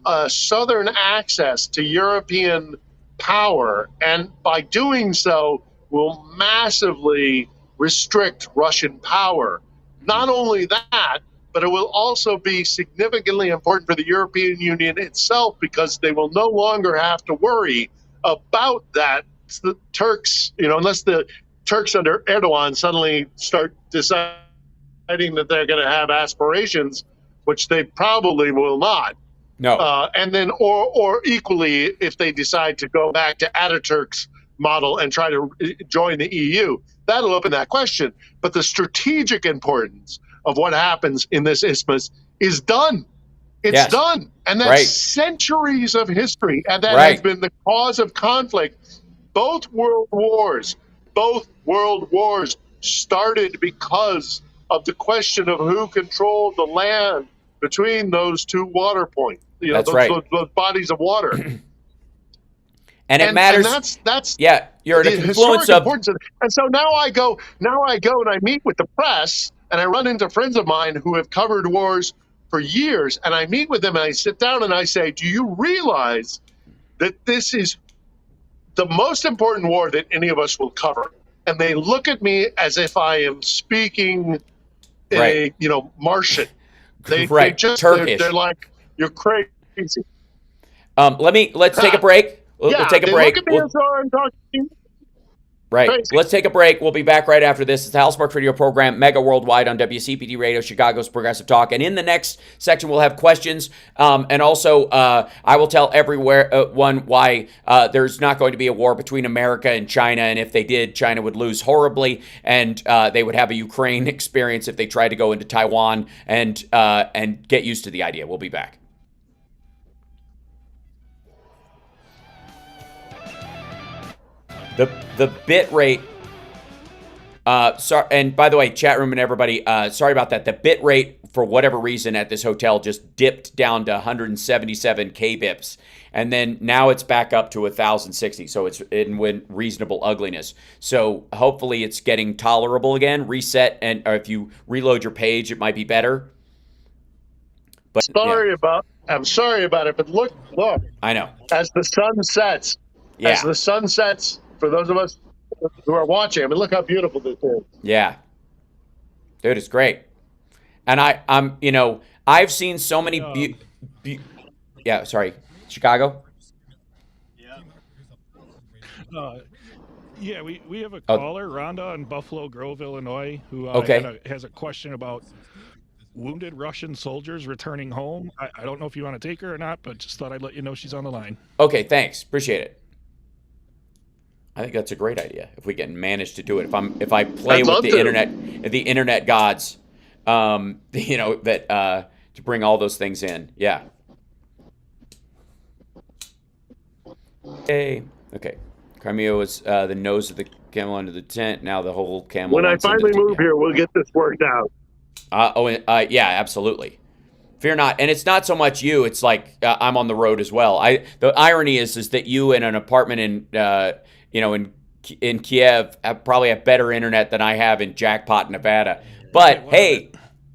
a southern access to European power, and by doing so will massively restrict Russian power. Not only that, but it will also be significantly important for the European Union itself, because they will no longer have to worry about that. It's the Turks, unless the Turks under Erdogan suddenly start deciding that they're going to have aspirations, which they probably will not. No. And then, or equally, if they decide to go back to Ataturk's model and try to join the EU, that'll open that question. But the strategic importance of what happens in this isthmus is done. It's done. And that's centuries of history. And that has been the cause of conflict. Both world wars started because of the question of who controlled the land between those two water points. Those bodies of water. And it matters. That's you're at a confluence of. And so now I go and I meet with the press, and I run into friends of mine who have covered wars for years, and I meet with them and I sit down and I say, do you realize that this is the most important war that any of us will cover? And they look at me as if I am speaking Martian. They just Turkish. They're like, you're crazy. Let's take a break. Let's take a break. Look at me as though I'm talking. Right. Crazy. Let's take a break. We'll be back right after this. It's the Hal Sparks Radio program, Mega Worldwide on WCPT Radio, Chicago's Progressive Talk. And in the next section, we'll have questions. And also, I will tell everyone why there's not going to be a war between America and China. And if they did, China would lose horribly. And they would have a Ukraine experience if they tried to go into Taiwan and get used to the idea. We'll be back. The bit rate, sorry, and by the way, chat room and everybody, sorry about that. The bit rate, for whatever reason, at this hotel just dipped down to 177 kbps, and then now it's back up to 1,060. So it's in reasonable ugliness. So hopefully it's getting tolerable again. Reset, or if you reload your page, it might be better. But I'm sorry about it, but look. I know. As the sun sets. For those of us who are watching, I mean, look how beautiful this is. Yeah. Dude, it's great. And I've seen so many Chicago? Yeah. We have a caller, Rhonda in Buffalo Grove, Illinois, who has a question about wounded Russian soldiers returning home. I don't know if you want to take her or not, but just thought I'd let you know she's on the line. Okay, thanks. Appreciate it. I think that's a great idea if we can manage to do it. If I play with the internet gods, to bring all those things in. Yeah. Okay. Crimea was the nose of the camel under the tent. Now the whole camel. When I finally move here, we'll get this worked out. Yeah, absolutely. Fear not. And it's not so much you. It's like I'm on the road as well. The irony is that you in an apartment in Kiev probably have better internet than I have in Jackpot, Nevada. But hey,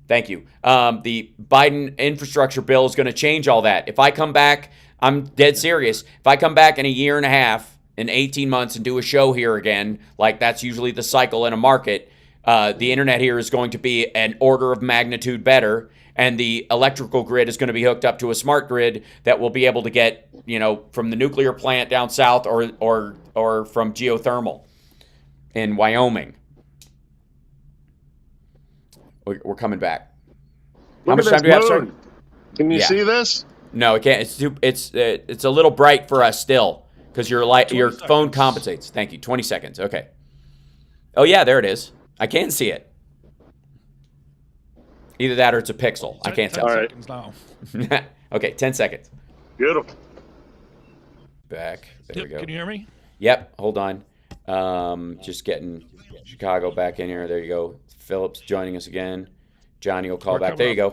thank you. The Biden infrastructure bill is going to change all that. If I come back, I'm dead serious. If I come back in a year and a half, in 18 months and do a show here again, like that's usually the cycle in a market, the internet here is going to be an order of magnitude better. And the electrical grid is going to be hooked up to a smart grid that will be able to get, from the nuclear plant down south or from geothermal in Wyoming. We're coming back. How much time do you have, sir? Can you see this? No, it can't. It's a little bright for us still because your phone compensates. Thank you. 20 seconds. Okay. Oh yeah, there it is. I can see it. Either that or it's a pixel. I can't tell. All right. Now. Okay, 10 seconds. Beautiful. Back. There we go. Can you hear me? Yep. Hold on. Just getting Chicago back in here. There you go. Phillips joining us again. Johnny will call back. There you go.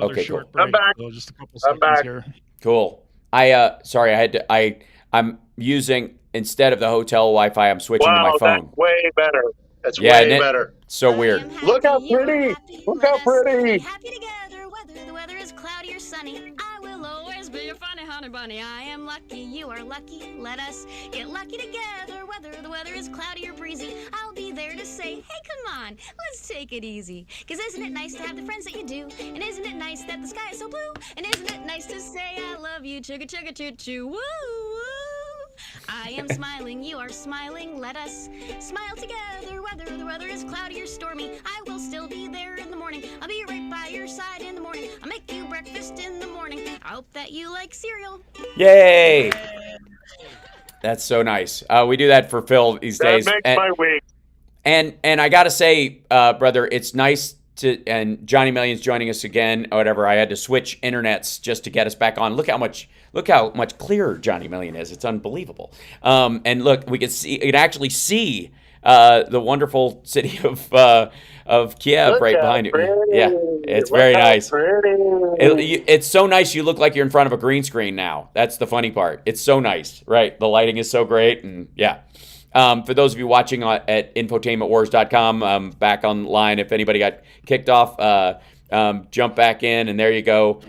Okay, cool. I'm back. So just a couple seconds here. Cool. I'm using, instead of the hotel Wi-Fi, I'm switching to my phone. That's way better. That's way better. So weird. Look how pretty. Look how pretty. Happy together, whether the weather is cloudy or sunny. I will always be your funny honey bunny. I am lucky, you are lucky. Let us get lucky together, whether the weather is cloudy or breezy. I'll be there to say, hey, come on, let's take it easy. 'Cause isn't it nice to have the friends that you do? And isn't it nice that the sky is so blue? And isn't it nice to say I love you, chugga chugga choo choo, woo woo. I am smiling, you are smiling. Let us smile together, whether the weather is cloudy or stormy. I will still be there in the morning. I'll be right by your side in the morning. I'll make you breakfast breakfast in the morning. I hope that you like cereal. Yay! That's so nice. We do that for Phil these days. That makes my week. And I gotta say, brother, it's nice to, and Johnny Million's joining us again, or whatever. I had to switch internets just to get us back on. Look how much clearer Johnny Million is. It's unbelievable. And look, you can actually see the wonderful city of Kiev right behind you. Yeah, it's very nice. It's so nice. You look like you're in front of a green screen now. That's the funny part. It's so nice, right? The lighting is so great, and yeah. For those of you watching at infotainmentwars.com, back online, if anybody got kicked off, jump back in, and there you go.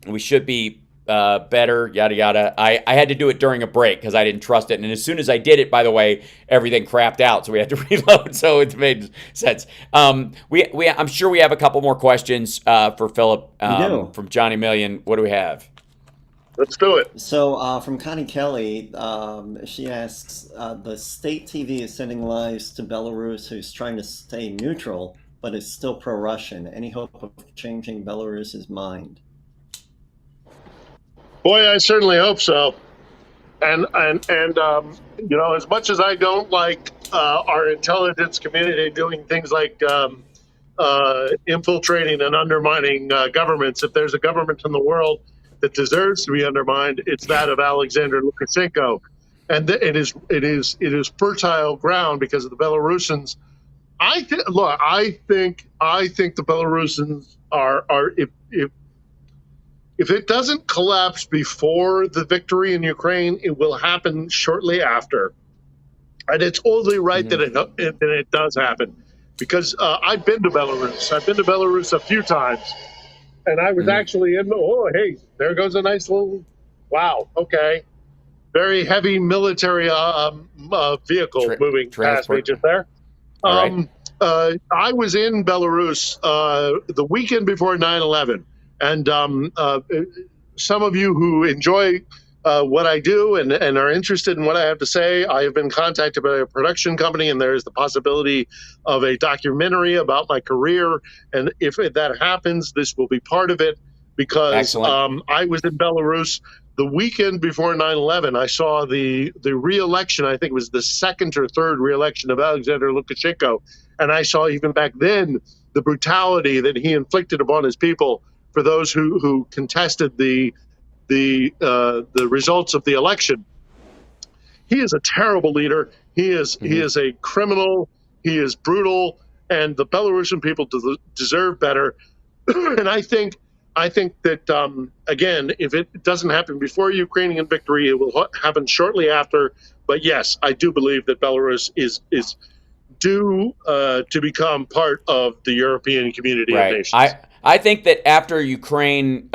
We should be better, yada, yada. I had to do it during a break because I didn't trust it. And as soon as I did it, by the way, everything crapped out. So we had to reload. So it made sense. I'm sure we have a couple more questions for Philip from Johnny Million. What do we have? Let's do it. So from Connie Kelly, she asks, the state TV is sending lives to Belarus who's trying to stay neutral, but is still pro-Russian. Any hope of changing Belarus's mind? Boy, I certainly hope so. And you know, as much as I don't like our intelligence community doing things like infiltrating and undermining governments, if there's a government in the world that deserves to be undermined, it's that of Alexander Lukashenko, and it is fertile ground because of the Belarusians. I think the Belarusians are if it doesn't collapse before the victory in Ukraine, it will happen shortly after, and it's only right that it does happen, because I've been to Belarus. I've been to Belarus a few times. And I was actually in, hey, there goes a nice little, wow, okay. Very heavy military vehicle moving past me just there. I was in Belarus the weekend before 9/11. And some of you who enjoy what I do and are interested in what I have to say, I have been contacted by a production company, and there is the possibility of a documentary about my career. And if that happens, this will be part of it, because I was in Belarus the weekend before 9/11. I saw the re-election. I think it was the second or third re-election of Alexander Lukashenko. And I saw even back then the brutality that he inflicted upon his people for those who contested the results of the election. He is a terrible leader. He is a criminal. He is brutal, and the Belarusian people deserve better. And I think that again, if it doesn't happen before Ukrainian victory, it will happen shortly after. But yes, I do believe that Belarus is due to become part of the European community of nations. I think that after Ukraine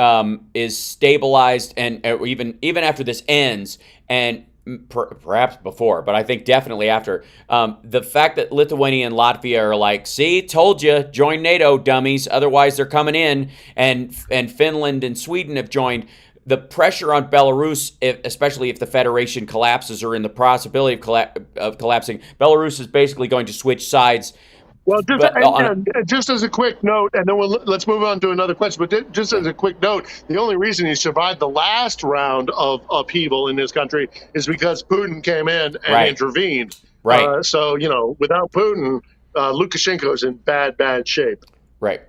is stabilized, and even after this ends, and perhaps before, but I think definitely after, the fact that Lithuania and Latvia are like, see, told you, join NATO, dummies, otherwise they're coming in, and Finland and Sweden have joined. The pressure on Belarus, especially if the Federation collapses or in the possibility of collapsing, Belarus is basically going to switch sides. Well, just as a quick note, and then let's move on to another question, but just as a quick note, the only reason he survived the last round of upheaval in this country is because Putin came in and intervened. Right. So, without Putin, Lukashenko's in bad shape. Right.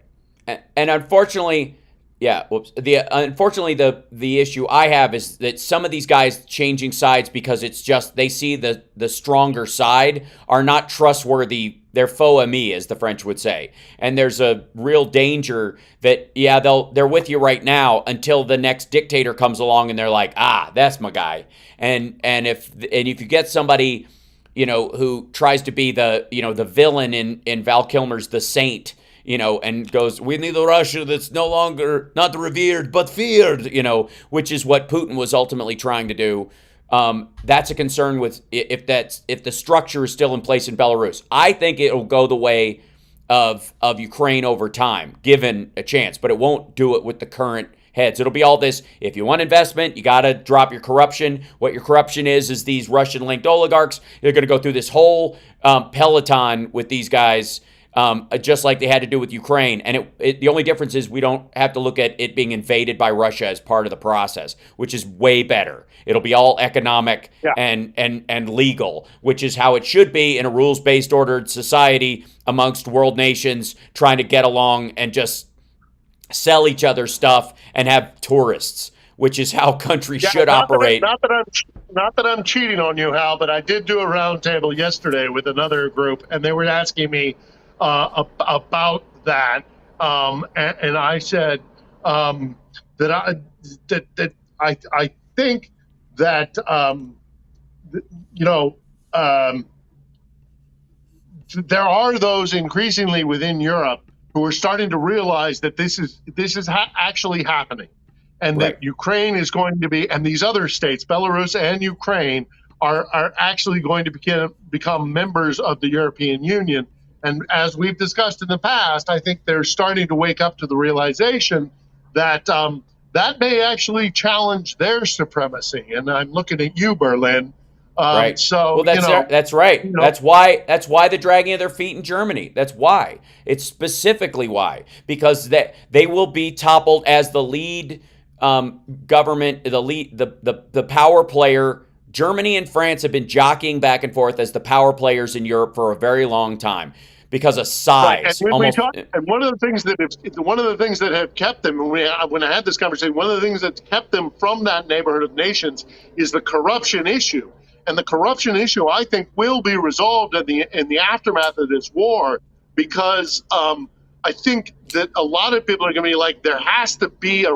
And unfortunately... Yeah, whoops. Unfortunately, the issue I have is that some of these guys changing sides because it's just they see the stronger side are not trustworthy. They're faux amis, as the French would say. And there's a real danger that they're with you right now until the next dictator comes along and they're like, that's my guy. And if you get somebody, who tries to be the villain in Val Kilmer's The Saint, and goes, we need a Russia that's no longer not revered but feared, which is what Putin was ultimately trying to do. That's a concern with if the structure is still in place in Belarus. I think it'll go the way of Ukraine over time, given a chance, but it won't do it with the current heads. It'll be all this, if you want investment, you got to drop your corruption. What your corruption is these Russian-linked oligarchs. They're going to go through this whole peloton with these guys. just like they had to do with Ukraine. And the only difference is we don't have to look at it being invaded by Russia as part of the process, which is way better. It'll be all economic and legal, which is how it should be in a rules-based ordered society amongst world nations trying to get along and just sell each other stuff and have tourists, which is how countries should operate. Not that I'm cheating on you, Hal, but I did do a roundtable yesterday with another group, and they were asking me about that, and I said that I think that there are those increasingly within Europe who are starting to realize that this is actually happening, and that Ukraine is going to be, and these other states, Belarus and Ukraine, are actually going to become members of the European Union. And as we've discussed in the past, I think they're starting to wake up to the realization that that may actually challenge their supremacy. And I'm looking at you, Berlin. Right. So that's right. That's why the dragging of their feet in Germany. That's why. It's specifically why, because they will be toppled as the lead government, the power player. Germany and France have been jockeying back and forth as the power players in Europe for a very long time because of size. Right. And one of the things that have kept them, when I had this conversation, one of the things that kept them from that neighborhood of nations is the corruption issue. And the corruption issue, I think, will be resolved in the aftermath of this war, because I think that a lot of people are going to be like, there has to be a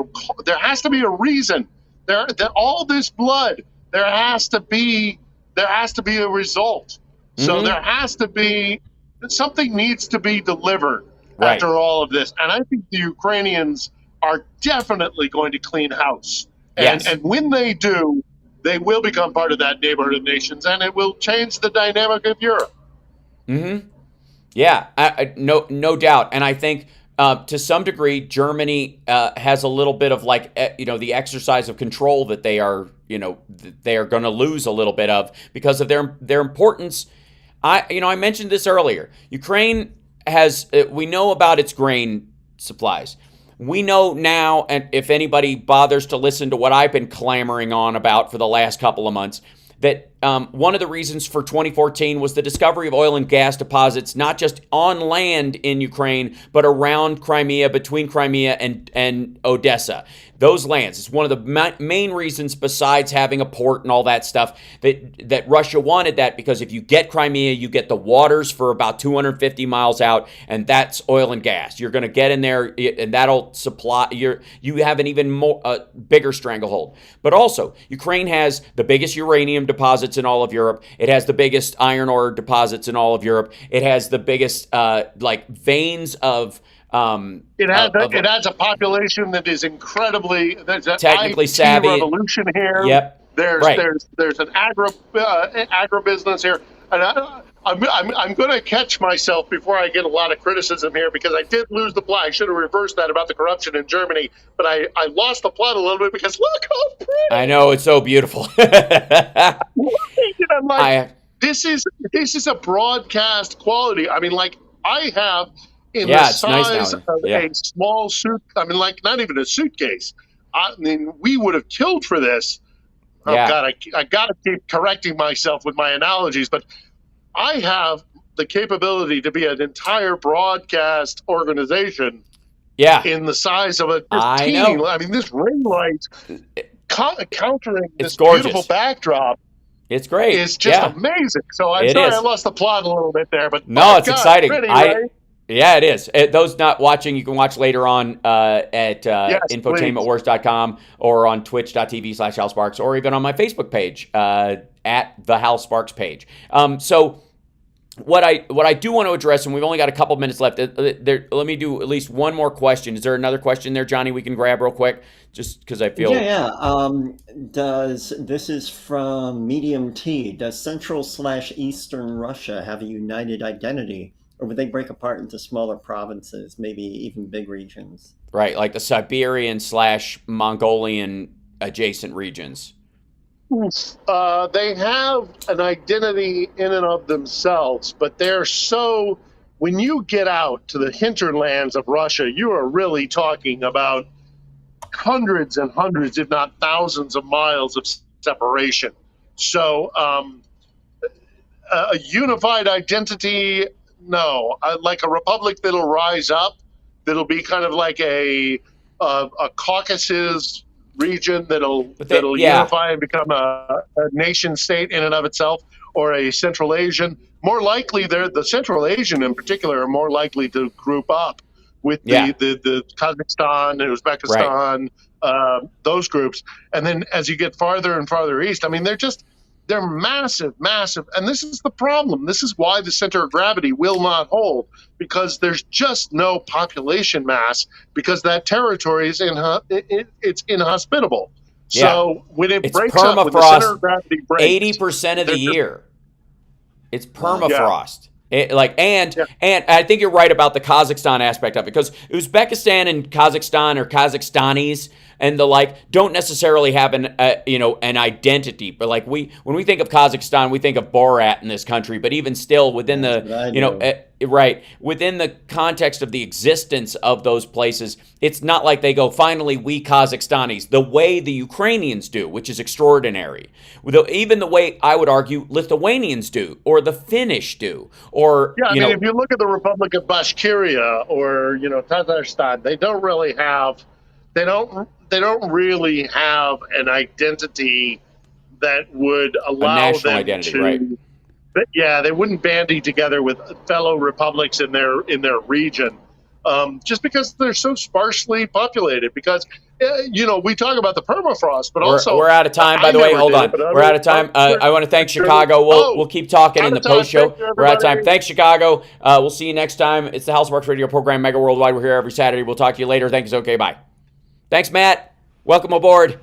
reason. That all this blood, there has to be a result. So there has to be something needs to be delivered after all of this. And I think the Ukrainians are definitely going to clean house. And when they do, they will become part of that neighborhood of nations, and it will change the dynamic of Europe. Mm-hmm. Yeah, no doubt. And I think to some degree, Germany has a little bit of the exercise of control that they are going to lose a little bit of because of their importance. I mentioned this earlier. Ukraine has, we know about its grain supplies. We know now, and if anybody bothers to listen to what I've been clamoring on about for the last couple of months, that one of the reasons for 2014 was the discovery of oil and gas deposits, not just on land in Ukraine, but around Crimea, between Crimea and Odessa. Those lands. It's one of the main reasons, besides having a port and all that stuff, that Russia wanted that, because if you get Crimea, you get the waters for about 250 miles out, and that's oil and gas. You're going to get in there, and that'll supply. You have an even more bigger stranglehold. But also, Ukraine has the biggest uranium deposits in all of Europe. It has the biggest iron ore deposits in all of Europe. It has the biggest veins of. It has a population that is incredibly technically savvy. Revolution here. Yep. There's an agribusiness here, and I'm going to catch myself before I get a lot of criticism here, because I did lose the plot. I should have reversed that about the corruption in Germany, but I lost the plot a little bit because look how pretty. I know, it's so beautiful. I'm like, this is a broadcast quality. I mean, like, I have. In the size of a small suit, I mean, like, not even a suitcase. I mean, we would have killed for this. Oh, God, I got to keep correcting myself with my analogies, but I have the capability to be an entire broadcast organization. In the size of a team. I mean, this ring light countering this beautiful backdrop. It's great. It's just amazing. So I'm sorry I lost the plot a little bit there, but no, it's exciting. Pretty, right? Yeah, it is. Those not watching, you can watch later on at infotainmentwars.com or on twitch.tv/HalSparks, or even on my Facebook page at the Hal Sparks page. So what I do want to address, and we've only got a couple minutes left, let me do at least one more question. Is there another question there, Johnny, we can grab real quick? Just because I feel... This is from Medium T. Does Central/Eastern Russia have a united identity? Or would they break apart into smaller provinces, maybe even big regions? Right, like the Siberian/Mongolian adjacent regions. They have an identity in and of themselves, but they're so when you get out to the hinterlands of Russia, you are really talking about hundreds and hundreds, if not thousands of miles of separation. So a unified identity, no. Like a republic that'll rise up, that'll be kind of like a Caucasus region that'll unify and become a nation state in and of itself, or a Central Asian. More likely, the Central Asian in particular are more likely to group up with the Kazakhstan and Uzbekistan, those groups. And then as you get farther and farther east, I mean, they're massive, massive. And this is the problem. This is why the center of gravity will not hold, because there's just no population mass, because that territory is it's inhospitable. So when it breaks up, when the center of gravity breaks, 80% of the year, it's permafrost. And I think you're right about the Kazakhstan aspect of it, because Uzbekistan and Kazakhstan, or Kazakhstanis and the like, don't necessarily have an identity. But like when we think of Kazakhstan, we think of Borat in this country. But even still, within the within the context of the existence of those places, it's not like they go, finally, we Kazakhstanis, the way the Ukrainians do, which is extraordinary. Even the way, I would argue, Lithuanians do, or the Finnish do, or if you look at the Republic of Bashkiria or Tatarstan, they don't really have an identity that would allow them identity, to. Right. Yeah, they wouldn't bandy together with fellow republics in their region, just because they're so sparsely populated. Because we talk about the permafrost, but also we're out of time. By the way, hold on, we're out of time. I want to thank Chicago. We'll keep talking in the post show. We're out of time. Thanks, Chicago. We'll see you next time. It's the Houseworks Radio program, Mega Worldwide. We're here every Saturday. We'll talk to you later. Thanks. Okay, bye. Thanks, Matt. Welcome aboard.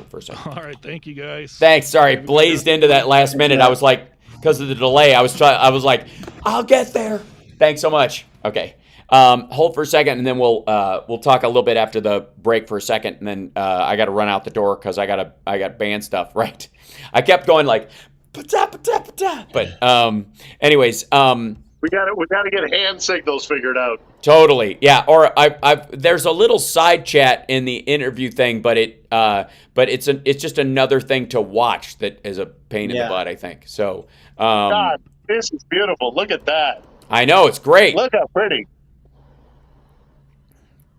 For a second. All right, thank you guys. Thanks. Sorry, blazed into that last minute. I was like, because of the delay, I was like, I'll get there. Thanks so much. Okay, hold for a second, and then we'll talk a little bit after the break for a second, and then I got to run out the door because I got band stuff. Right. I kept going like, but anyways. We got to get hand signals figured out. Totally, yeah. Or there's a little side chat in the interview thing, but it's just another thing to watch that is a pain in the butt, I think. So, God, this is beautiful. Look at that. I know, it's great. Look how pretty.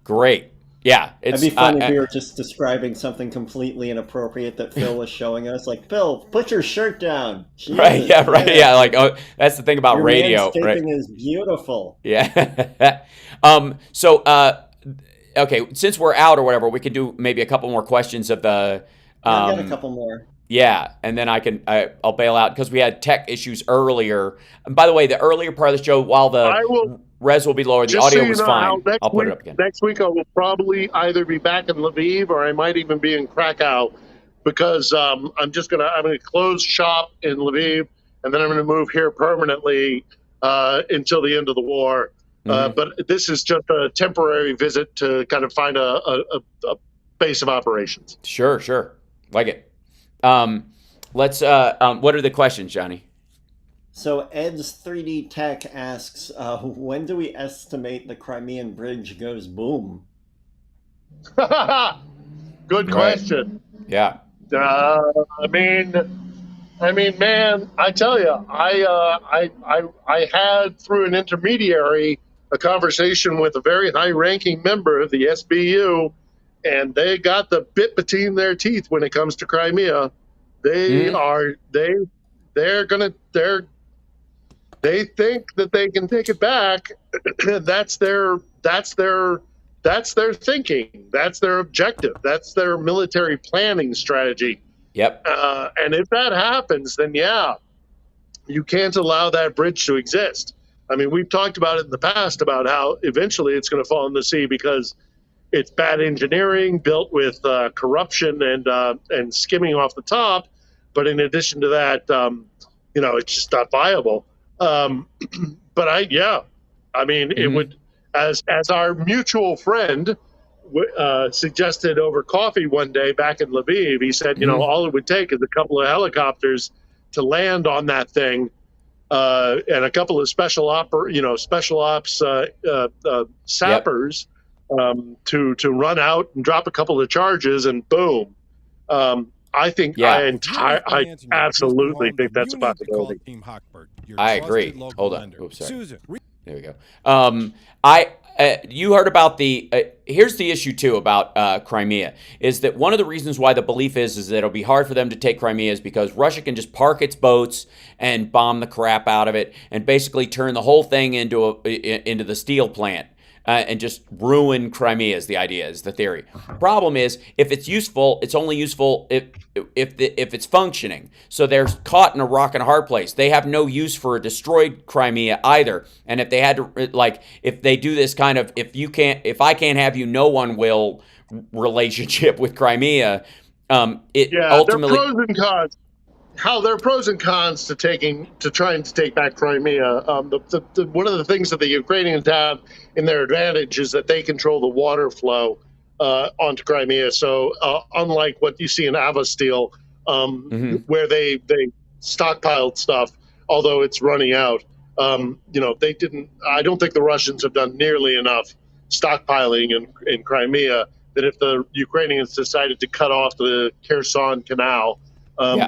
Great. Yeah, it'd be funny if we were just describing something completely inappropriate that Phil was showing us. Like, Phil, put your shirt down. Jesus, right? Yeah, right. Yeah, like that's the thing about your radio. Landscaping is beautiful. Yeah. So, okay, since we're out or whatever, we could do maybe a couple more questions of the. I've got a couple more. Yeah, and then I'll bail out because we had tech issues earlier. And by the way, the earlier part of the show, while the res will be lower, the audio was fine. I'll put it up again. Next week I will probably either be back in Lviv or I might even be in Krakow, because I'm gonna close shop in Lviv, and then I'm gonna move here permanently until the end of the war. But this is just a temporary visit to kind of find a base of operations. Sure, like it. What are the questions, Johnny? So Ed's 3D Tech asks, when do we estimate the Crimean Bridge goes boom? Good question. Yeah. I mean, man, I tell you, I had through an intermediary a conversation with a very high-ranking member of the SBU, and they got the bit between their teeth when it comes to Crimea. They think that they can take it back. That's their thinking. That's their objective. That's their military planning strategy. Yep. And if that happens, then you can't allow that bridge to exist. I mean, we've talked about it in the past about how eventually it's going to fall in the sea because it's bad engineering built with corruption and skimming off the top. But in addition to that, it's just not viable. But I mean, it would, as our mutual friend suggested over coffee one day back in Lviv, he said, all it would take is a couple of helicopters to land on that thing, and a couple of special ops sappers to run out and drop a couple of charges, and boom. I think I absolutely think that's a possibility. I agree. Hold on. Oops, sorry. There we go. You heard about here's the issue too about Crimea, is that one of the reasons why the belief is that it'll be hard for them to take Crimea is because Russia can just park its boats and bomb the crap out of it and basically turn the whole thing into the steel plant. And just ruin Crimea is the theory. Problem is, if it's useful, it's only useful if it's functioning. So they're caught in a rock and a hard place. They have no use for a destroyed Crimea either. And if they had to, if they do this kind of, if I can't have you, no one will relationship with Crimea, ultimately. There are pros and cons. There are pros and cons to trying to take back Crimea. One of the things that the Ukrainians have in their advantage is that they control the water flow onto Crimea. So unlike what you see in Avastil, where they stockpiled stuff, although it's running out, they didn't. I don't think the Russians have done nearly enough stockpiling in Crimea that if the Ukrainians decided to cut off the Kherson Canal,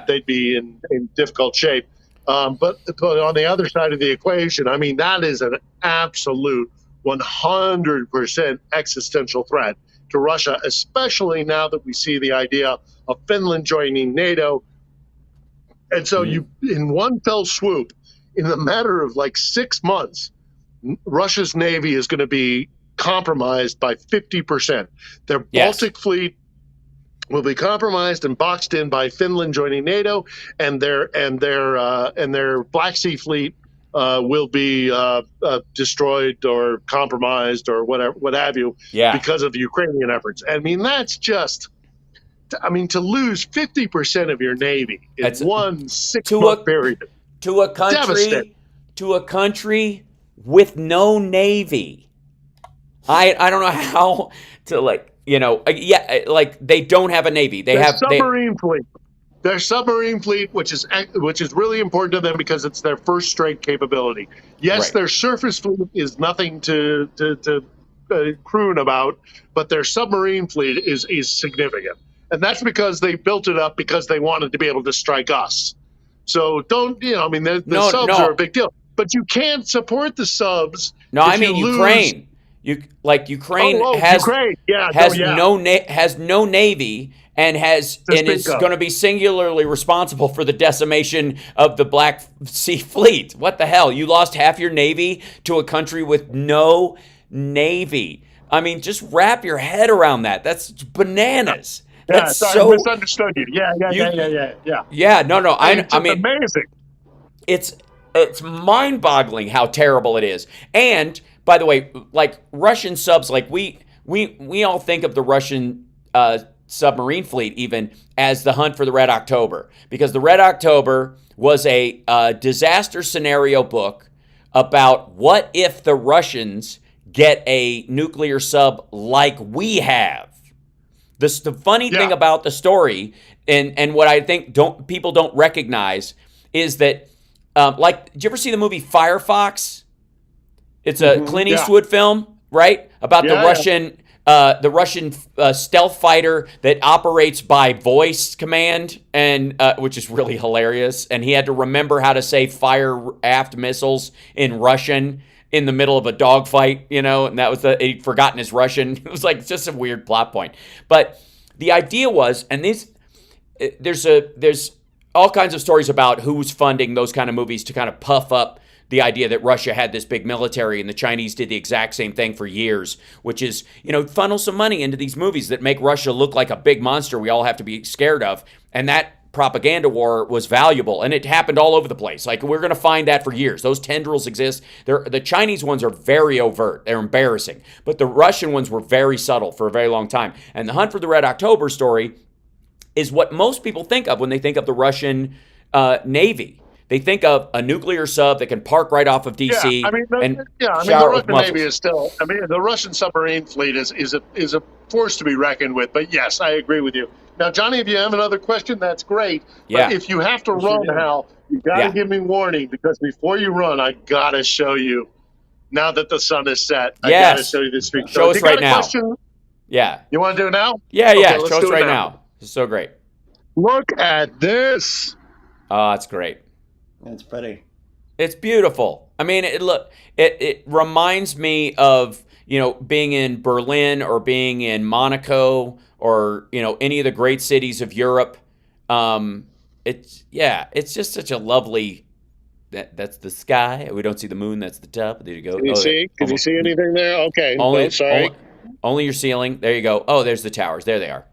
they'd be in difficult shape. But on the other side of the equation, I mean, that is an absolute 100% existential threat to Russia, especially now that we see the idea of Finland joining NATO. And so in one fell swoop, in the matter of 6 months, Russia's Navy is going to be compromised by 50%. Their Baltic fleet will be compromised and boxed in by Finland joining NATO, and their Black Sea fleet will be destroyed or compromised or what have you, because of Ukrainian efforts. I mean, that's just, to lose 50% of your Navy in 1 6-month period to a country with no Navy. I don't know how to they don't have a Navy. They have submarine fleet. Their submarine fleet, which is really important to them because it's their first strike capability. Yes, their surface fleet is nothing to croon about, but their submarine fleet is significant, and that's because they built it up because they wanted to be able to strike us. So the subs are a big deal, but you can't support the subs. No, I mean Ukraine. Ukraine has no Navy and is going to be singularly responsible for the decimation of the Black Sea Fleet. What the hell? You lost half your Navy to a country with no Navy. I mean, just wrap your head around that. That's bananas. I misunderstood you. Yeah. Yeah. No. I mean, amazing. It's mind-boggling how terrible it is. And by the way, Russian subs, we all think of the Russian submarine fleet even as the hunt for the Red October, because the Red October was a disaster scenario book about what if the Russians get a nuclear sub like we have. The funny thing about the story, and what I think people don't recognize, is that did you ever see the movie Firefox? It's a Clint Eastwood film, right? About the Russian stealth fighter that operates by voice command, and which is really hilarious. And he had to remember how to say fire aft missiles in Russian in the middle of a dogfight, and that was he'd forgotten his Russian. It was just a weird plot point. But the idea was, and there's all kinds of stories about who's funding those kind of movies to kind of puff up the idea that Russia had this big military, and the Chinese did the exact same thing for years, which is, funnel some money into these movies that make Russia look like a big monster we all have to be scared of. And that propaganda war was valuable, and it happened all over the place. We're going to find that for years. Those tendrils exist. The Chinese ones are very overt. They're embarrassing. But the Russian ones were very subtle for a very long time. And the Hunt for the Red October story is what most people think of when they think of the Russian Navy. They think of a nuclear sub that can park right off of DC. The Russian Navy is still. The Russian submarine fleet is a force to be reckoned with. But yes, I agree with you. Now, Johnny, if you have another question, that's great. Yeah. But if you have to run, Hal, you got to give me warning, because before you run, I got to show you. Now that the sun is set, I got to show you this street. Show us right now. Question, yeah. You want to do it now? Yeah, yeah. Okay, show us right now. This is so great. Look at this. Oh, it's great. It's pretty. It's beautiful. I mean, it reminds me of, being in Berlin or being in Monaco or, any of the great cities of Europe. It's just such a lovely, that's the sky. We don't see the moon. That's the top. There you go. Can you see? Can you see anything there? Okay. Sorry. Only your ceiling. There you go. Oh, there's the towers. There they are.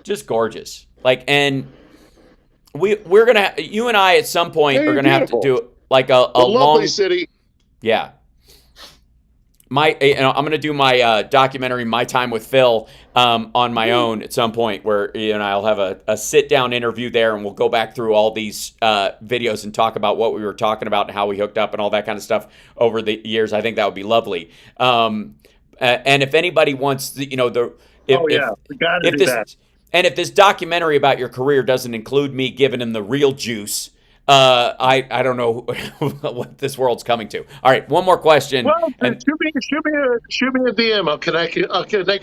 Just gorgeous. And we're gonna, you and I at some point are gonna have to do like a lovely long city. Yeah. I'm gonna do my documentary, My Time with Phil, on my own at some point, where I'll have a sit down interview there, and we'll go back through all these videos and talk about what we were talking about and how we hooked up and all that kind of stuff over the years. I think that would be lovely. And if anybody wants, if this documentary about your career doesn't include me giving him the real juice, I don't know what this world's coming to. All right, one more question. Well, shoot me a DM. I'll connect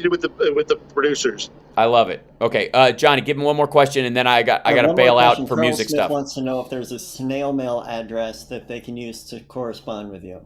you with the producers. I love it. Okay, Johnny, give him one more question, and then I got to bail out for music Smith stuff. Wants to know if there's a snail mail address that they can use to correspond with you.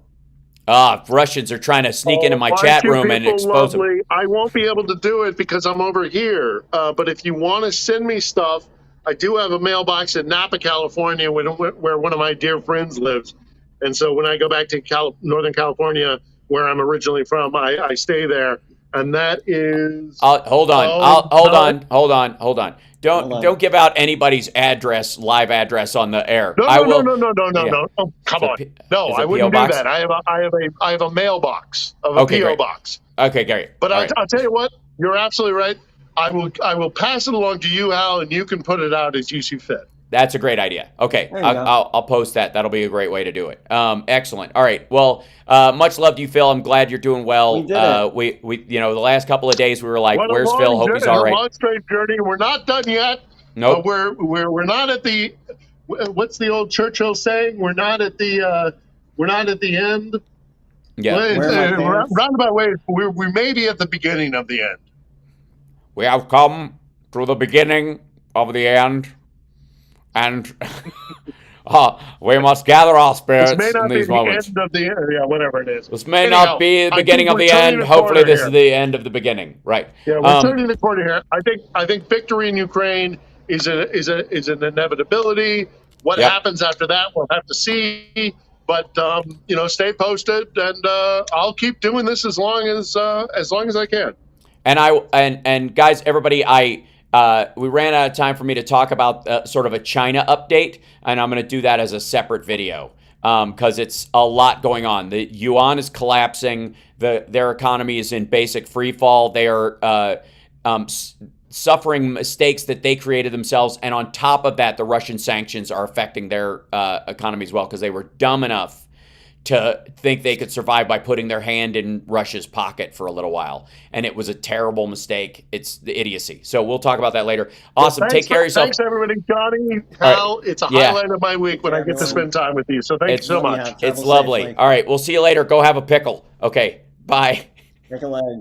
If Russians are trying to sneak into my chat room and expose them. I won't be able to do it because I'm over here. But if you want to send me stuff, I do have a mailbox in Napa, California, where one of my dear friends lives. And so when I go back to Northern California, where I'm originally from, I stay there. And that is... Hold on. Don't give out anybody's live address on the air. No. Oh, come on. No, I wouldn't do that. I have a mailbox of a PO box. Okay, Gary. But I'll tell you what, you're absolutely right. I will pass it along to you, Hal, and you can put it out as you see fit. That's a great idea. Okay, I'll post that. That'll be a great way to do it. Excellent. All right. Well, much love to you, Phil. I'm glad you're doing well. We the last couple of days we were like, "Where's Phil? Hope he's all right." A long straight journey. We're not done yet. Nope. We're not at the. What's the old Churchill saying? We're not at the end. Yeah. Roundabout way. We may be at the beginning of the end. We have come to the beginning of the end. And we must gather our spirits in these moments. This may not be the end of the whatever it is. This may not be the beginning of the end. Hopefully, this is the end of the beginning. Right. Yeah, we're turning the corner here. I think victory in Ukraine is an inevitability. What happens after that, we'll have to see. But stay posted, and I'll keep doing this as long as I can. And guys, everybody, we ran out of time for me to talk about sort of a China update, and I'm going to do that as a separate video because it's a lot going on. The yuan is collapsing. Their economy is in basic free fall. They are suffering mistakes that they created themselves, and on top of that, the Russian sanctions are affecting their economy as well because they were dumb enough to think they could survive by putting their hand in Russia's pocket for a little while. And it was a terrible mistake. It's the idiocy. So we'll talk about that later. Awesome. Well, take care of yourself. Thanks, everybody. Johnny, Hal, it's a highlight of my week when I get to spend time with you. So thanks so much. It's lovely. All right. We'll see you later. Go have a pickle. Okay. Bye. Pick a leg.